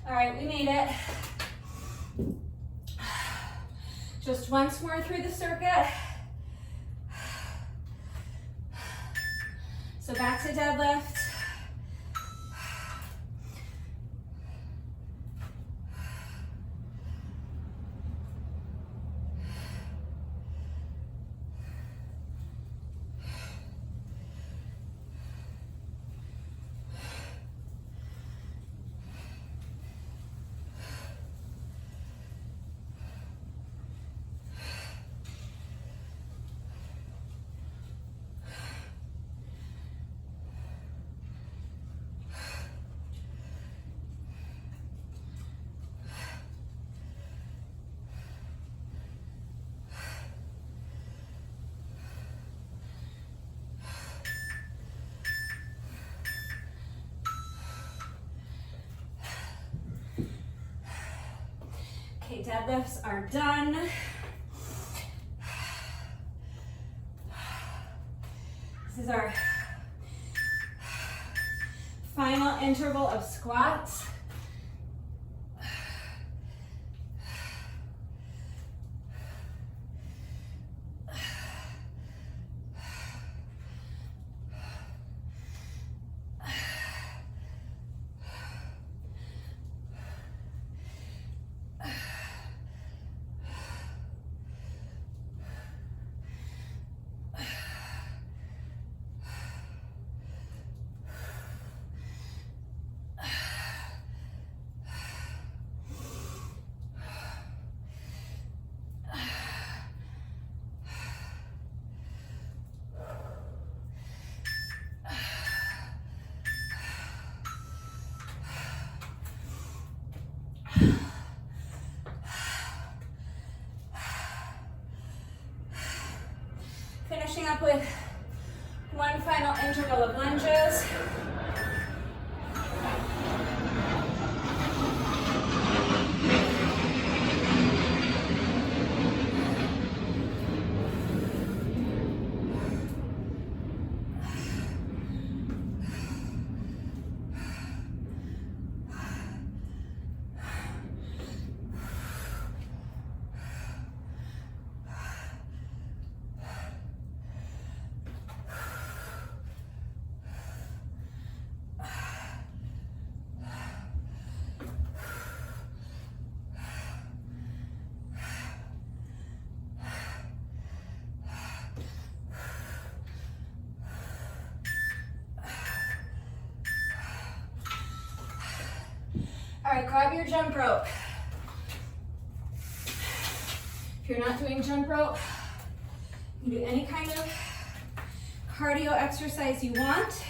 All right, we made it. Just once more through the circuit. So back to deadlift. Okay, deadlifts are done. This is our final interval of squats. Finishing up with one final interval of lunges. All right, grab your jump rope. If you're not doing jump rope, you can do any kind of cardio exercise you want.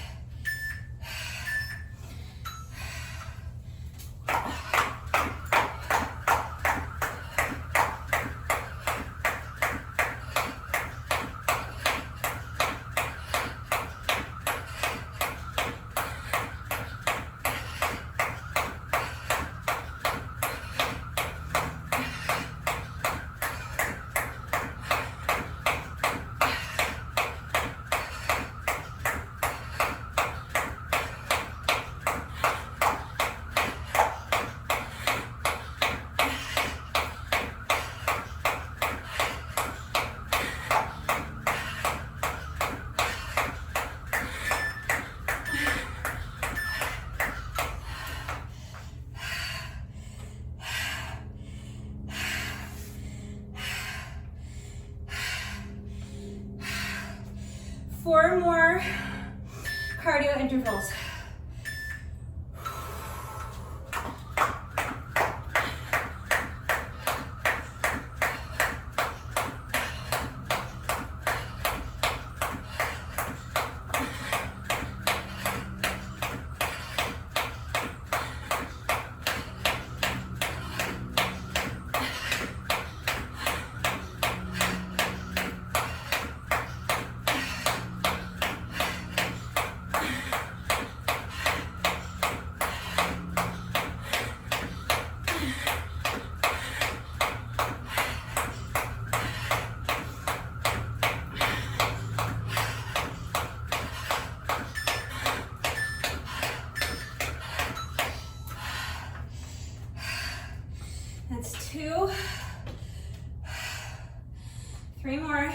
Four more cardio intervals. That's 2. 3 more.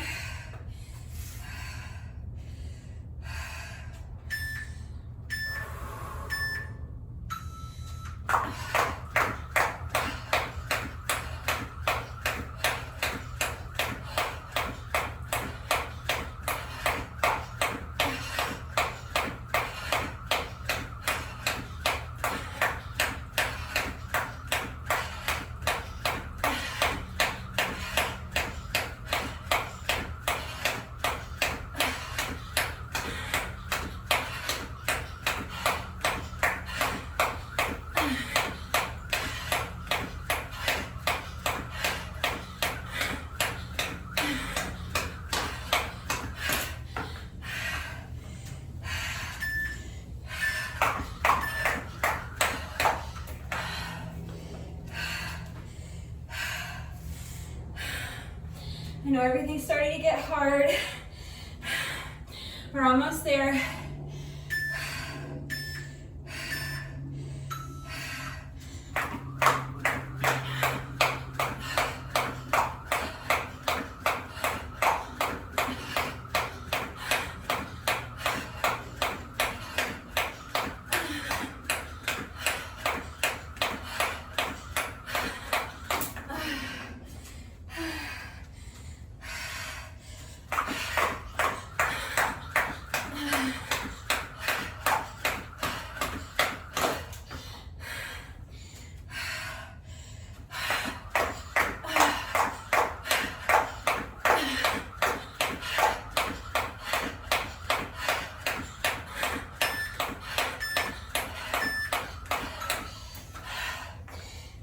I know everything's starting to get hard, We're almost there.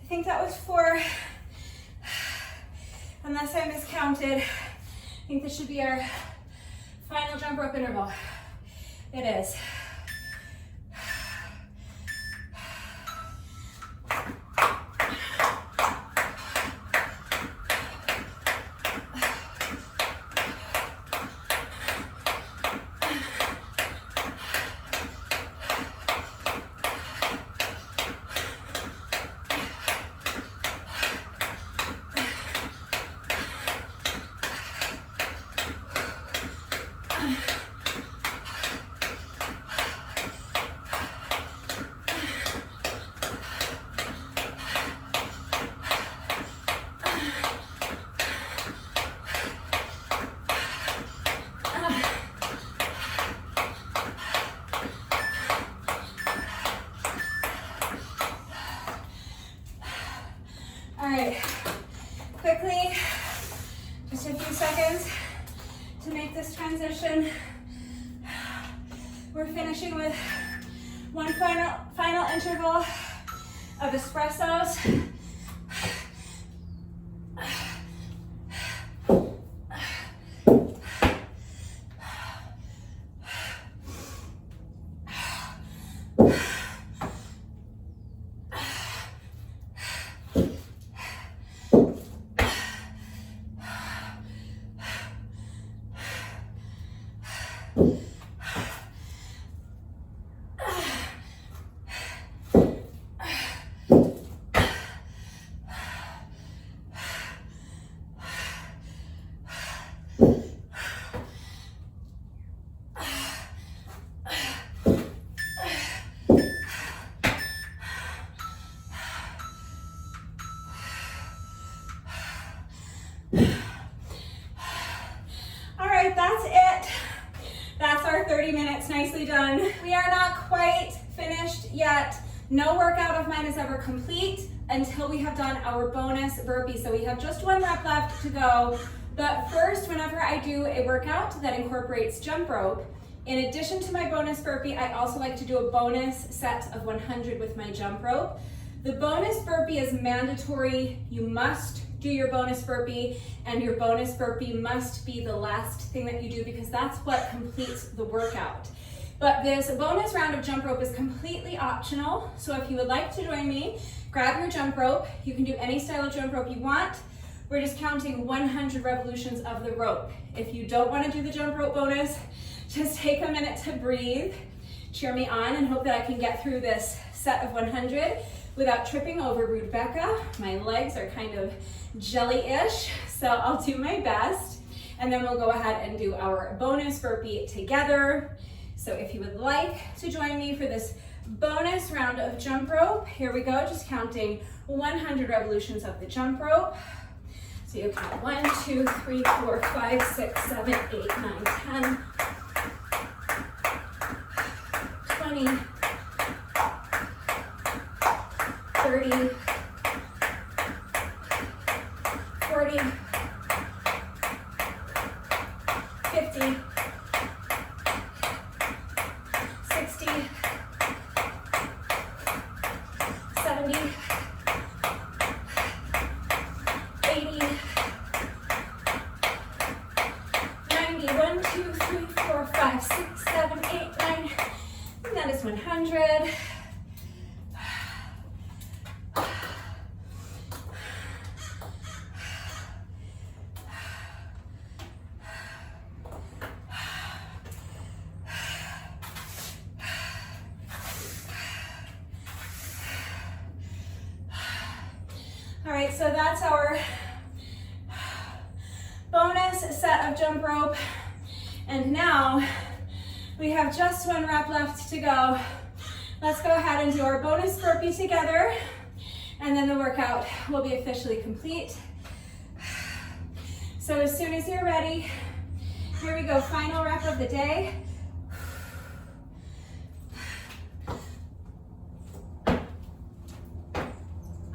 I think that was 4, unless I miscounted. I think this should be our final jump rope interval. It is. Quickly, just a few seconds to make this transition. We're finishing with one final interval of espressos. That's it. That's our 30 minutes, nicely done. We are not quite finished yet. No workout of mine is ever complete until we have done our bonus burpee. So we have just 1 rep left to go. But first, whenever I do a workout that incorporates jump rope, in addition to my bonus burpee, I also like to do a bonus set of 100 with my jump rope. The bonus burpee is mandatory. You must do your bonus burpee, and your bonus burpee must be the last thing that you do because that's what completes the workout. But this bonus round of jump rope is completely optional. So if you would like to join me, grab your jump rope. You can do any style of jump rope you want. We're just counting 100 revolutions of the rope. If you don't want to do the jump rope bonus, just take a minute to breathe, cheer me on, and hope that I can get through this set of 100 without tripping over Rebecca. My legs are kind of jelly-ish, so I'll do my best. And then we'll go ahead and do our bonus burpee together. So if you would like to join me for this bonus round of jump rope, here we go, just counting 100 revolutions of the jump rope. So you count 1, 2, 3, 4, 5, 6, 7, 8, 9, 10, 20, 30, 40, 50, 60, 70, 80, 90, 1, 2, 3, 4, 5, 6, 7, 8, 9, and that is 100. right, so that's our bonus set of jump rope. And now we have just one rep left to go. Let's go ahead and do our bonus burpee together, and then the workout will be officially complete. So as soon as you're ready, here we go, final rep of the day.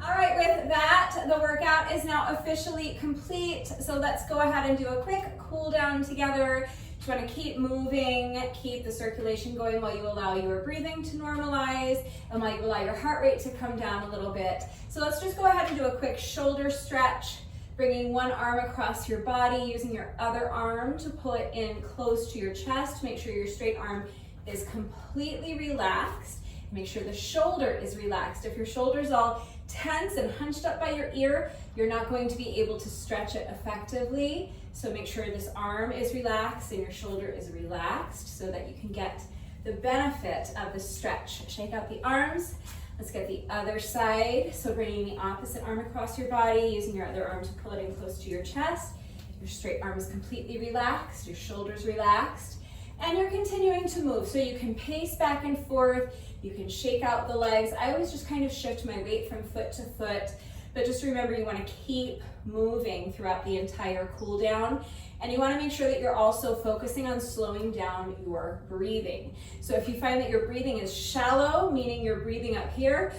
All right, with that, the workout is now officially complete. So let's go ahead and do a quick cool down together. You want to keep moving, keep the circulation going while you allow your breathing to normalize and while you allow your heart rate to come down a little bit. So let's just go ahead and do a quick shoulder stretch, bringing one arm across your body, using your other arm to pull it in close to your chest. Make sure your straight arm is completely relaxed. Make sure the shoulder is relaxed. If your shoulder's all tense and hunched up by your ear, you're not going to be able to stretch it effectively. So make sure this arm is relaxed and your shoulder is relaxed so that you can get the benefit of the stretch. Shake out the arms. Let's get the other side. So bringing the opposite arm across your body, using your other arm to pull it in close to your chest. Your straight arm is completely relaxed, your shoulder's relaxed, and you're continuing to move. So you can pace back and forth, you can shake out the legs. I always just kind of shift my weight from foot to foot, but just remember you want to keep moving throughout the entire cool down. And you want to make sure that you're also focusing on slowing down your breathing. So if you find that your breathing is shallow, meaning you're breathing up here,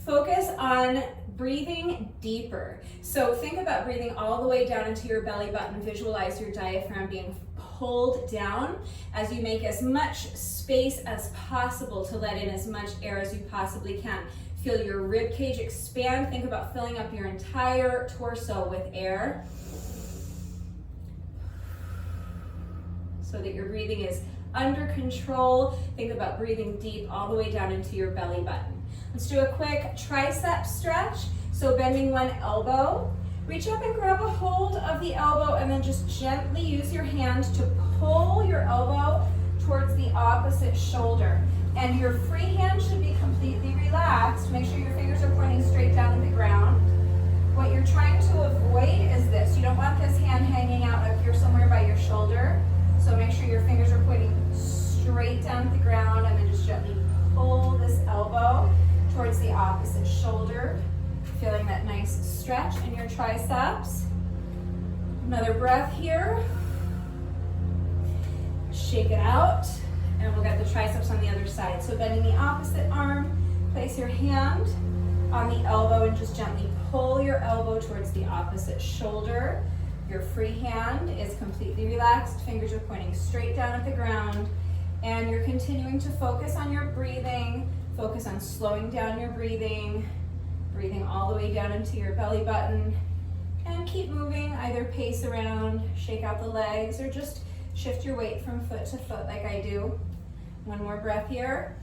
focus on breathing deeper. So think about breathing all the way down into your belly button. Visualize your diaphragm being pulled down as you make as much space as possible to let in as much air as you possibly can. Feel your rib cage expand. Think about filling up your entire torso with air so that your breathing is under control. Think about breathing deep all the way down into your belly button. Let's do a quick tricep stretch. So bending one elbow, reach up and grab a hold of the elbow and then just gently use your hand to pull your elbow towards the opposite shoulder. And your free hand should be completely relaxed. Make sure your fingers are pointing straight down to the ground. What you're trying to avoid is this. You don't want this hand hanging out up here somewhere by your shoulder. So make sure your fingers are pointing straight down to the ground and then just gently pull this elbow towards the opposite shoulder. Feeling that nice stretch in your triceps. Another breath here. Shake it out. And we'll get the triceps on the other side. So bending the opposite arm, place your hand on the elbow and just gently pull your elbow towards the opposite shoulder. Your free hand is completely relaxed. Fingers are pointing straight down at the ground. And you're continuing to focus on your breathing. Focus on slowing down your breathing. Breathing all the way down into your belly button. And keep moving, either pace around, shake out the legs, or just shift your weight from foot to foot like I do. One more breath here.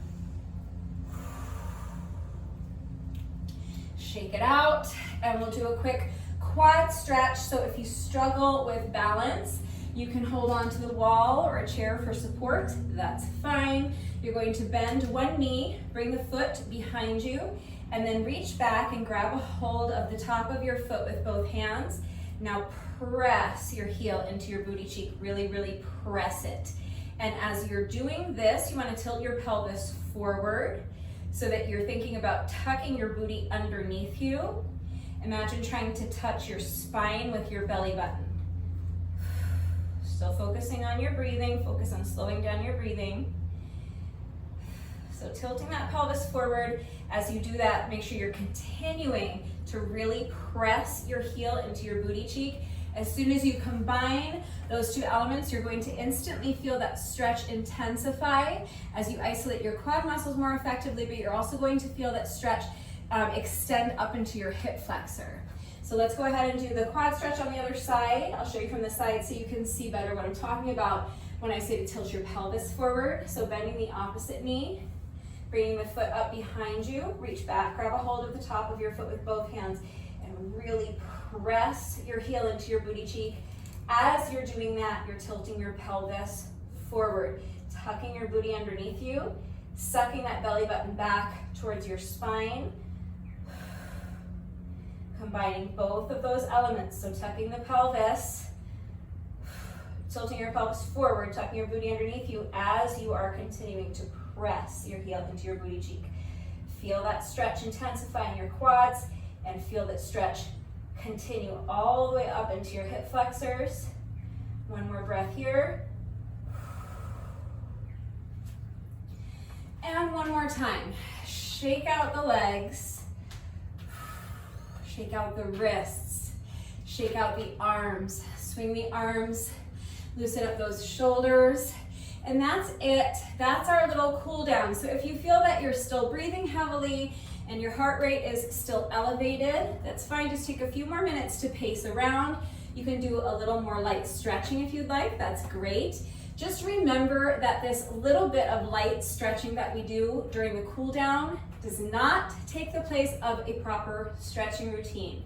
Shake it out, and we'll do a quick quad stretch. So if you struggle with balance, you can hold on to the wall or a chair for support. That's fine. You're going to bend one knee, bring the foot behind you, and then reach back and grab a hold of the top of your foot with both hands. Now press your heel into your booty cheek. Really, really press it. And as you're doing this, you want to tilt your pelvis forward so that you're thinking about tucking your booty underneath you. Imagine trying to touch your spine with your belly button. Still focusing on your breathing, focus on slowing down your breathing. So tilting that pelvis forward. As you do that, make sure you're continuing to really press your heel into your booty cheek. As soon as you combine those two elements, you're going to instantly feel that stretch intensify as you isolate your quad muscles more effectively, but you're also going to feel that stretch extend up into your hip flexor. So let's go ahead and do the quad stretch on the other side. I'll show you from the side so you can see better what I'm talking about when I say to tilt your pelvis forward. So bending the opposite knee, bringing the foot up behind you, reach back, grab a hold of the top of your foot with both hands, and really press your heel into your booty cheek. As you're doing that, you're tilting your pelvis forward, tucking your booty underneath you, sucking that belly button back towards your spine. combining both of those elements. So tucking the pelvis, tilting your pelvis forward, tucking your booty underneath you as you are continuing to press your heel into your booty cheek. Feel that stretch intensify in your quads, and feel that stretch continue all the way up into your hip flexors. One more breath here. And one more time. Shake out the legs. Shake out the wrists. Shake out the arms. Swing the arms. Loosen up those shoulders. And that's it. That's our little cool down. So if you feel that you're still breathing heavily and your heart rate is still elevated, that's fine. Just take a few more minutes to pace around. You can do a little more light stretching if you'd like. That's great. Just remember that this little bit of light stretching that we do during the cool down does not take the place of a proper stretching routine.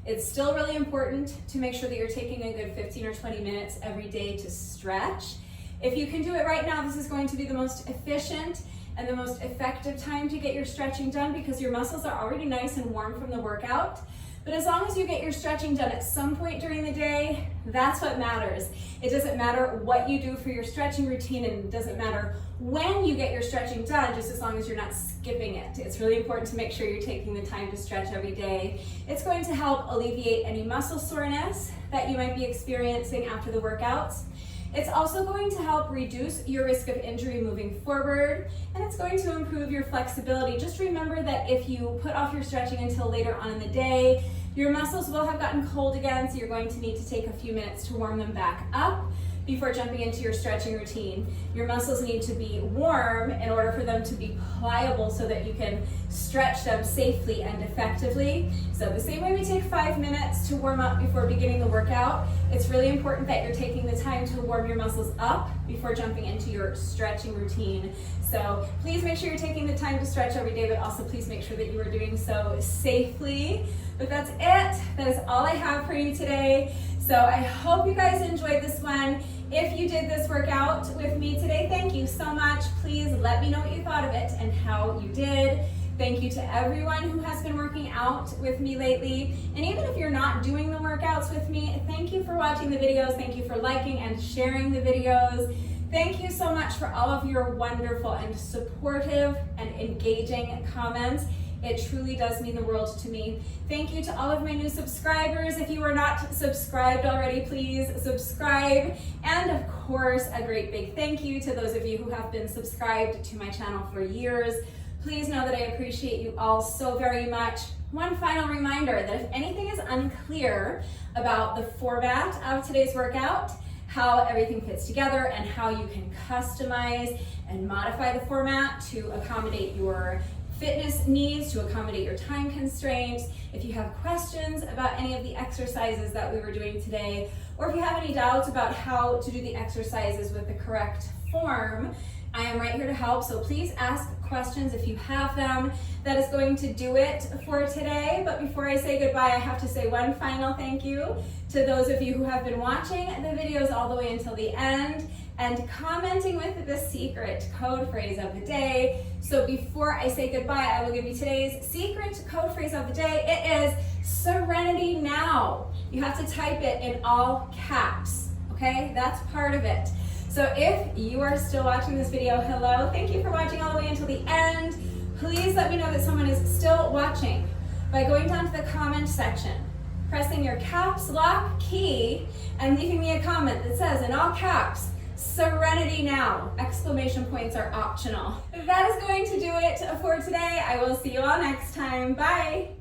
It's still really important to make sure that you're taking a good 15 or 20 minutes every day to stretch. If you can do it right now, this is going to be the most efficient and the most effective time to get your stretching done because your muscles are already nice and warm from the workout. But as long as you get your stretching done at some point during the day, that's what matters. It doesn't matter what you do for your stretching routine, and it doesn't matter when you get your stretching done, just as long as you're not skipping it. It's really important to make sure you're taking the time to stretch every day. It's going to help alleviate any muscle soreness that you might be experiencing after the workouts. It's also going to help reduce your risk of injury moving forward, and it's going to improve your flexibility. Just remember that if you put off your stretching until later on in the day, your muscles will have gotten cold again, so you're going to need to take a few minutes to warm them back up before jumping into your stretching routine. Your muscles need to be warm in order for them to be pliable so that you can stretch them safely and effectively. So the same way we take 5 minutes to warm up before beginning the workout, it's really important that you're taking the time to warm your muscles up before jumping into your stretching routine. So please make sure you're taking the time to stretch every day, but also please make sure that you are doing so safely. But that's it. That is all I have for you today. So I hope you guys enjoyed this one. If you did this workout with me today, thank you so much. Please let me know what you thought of it and how you did. Thank you to everyone who has been working out with me lately. And even if you're not doing the workouts with me, thank you for watching the videos. Thank you for liking and sharing the videos. Thank you so much for all of your wonderful and supportive and engaging comments. It truly does mean the world to me. Thank you to all of my new subscribers. If you are not subscribed already, please subscribe. And of course, a great big thank you to those of you who have been subscribed to my channel for years. Please know that I appreciate you all so very much. One final reminder that if anything is unclear about the format of today's workout, how everything fits together, and how you can customize and modify the format to accommodate your fitness needs, to accommodate your time constraints. If you have questions about any of the exercises that we were doing today, or if you have any doubts about how to do the exercises with the correct form, I am right here to help, so please ask questions if you have them. That is going to do it for today, but before I say goodbye, I have to say one final thank you to those of you who have been watching the videos all the way until the end and commenting with the secret code phrase of the day. So before I say goodbye, I will give you today's secret code phrase of the day. It is Serenity Now. You have to type it in all caps, okay? That's part of it. So if you are still watching this video, hello, thank you for watching all the way until the end. Please let me know that someone is still watching by going down to the comment section, pressing your caps lock key, and leaving me a comment that says in all caps, Serenity Now. Exclamation points are optional. That is going to do it for today. I will see you all next time. Bye.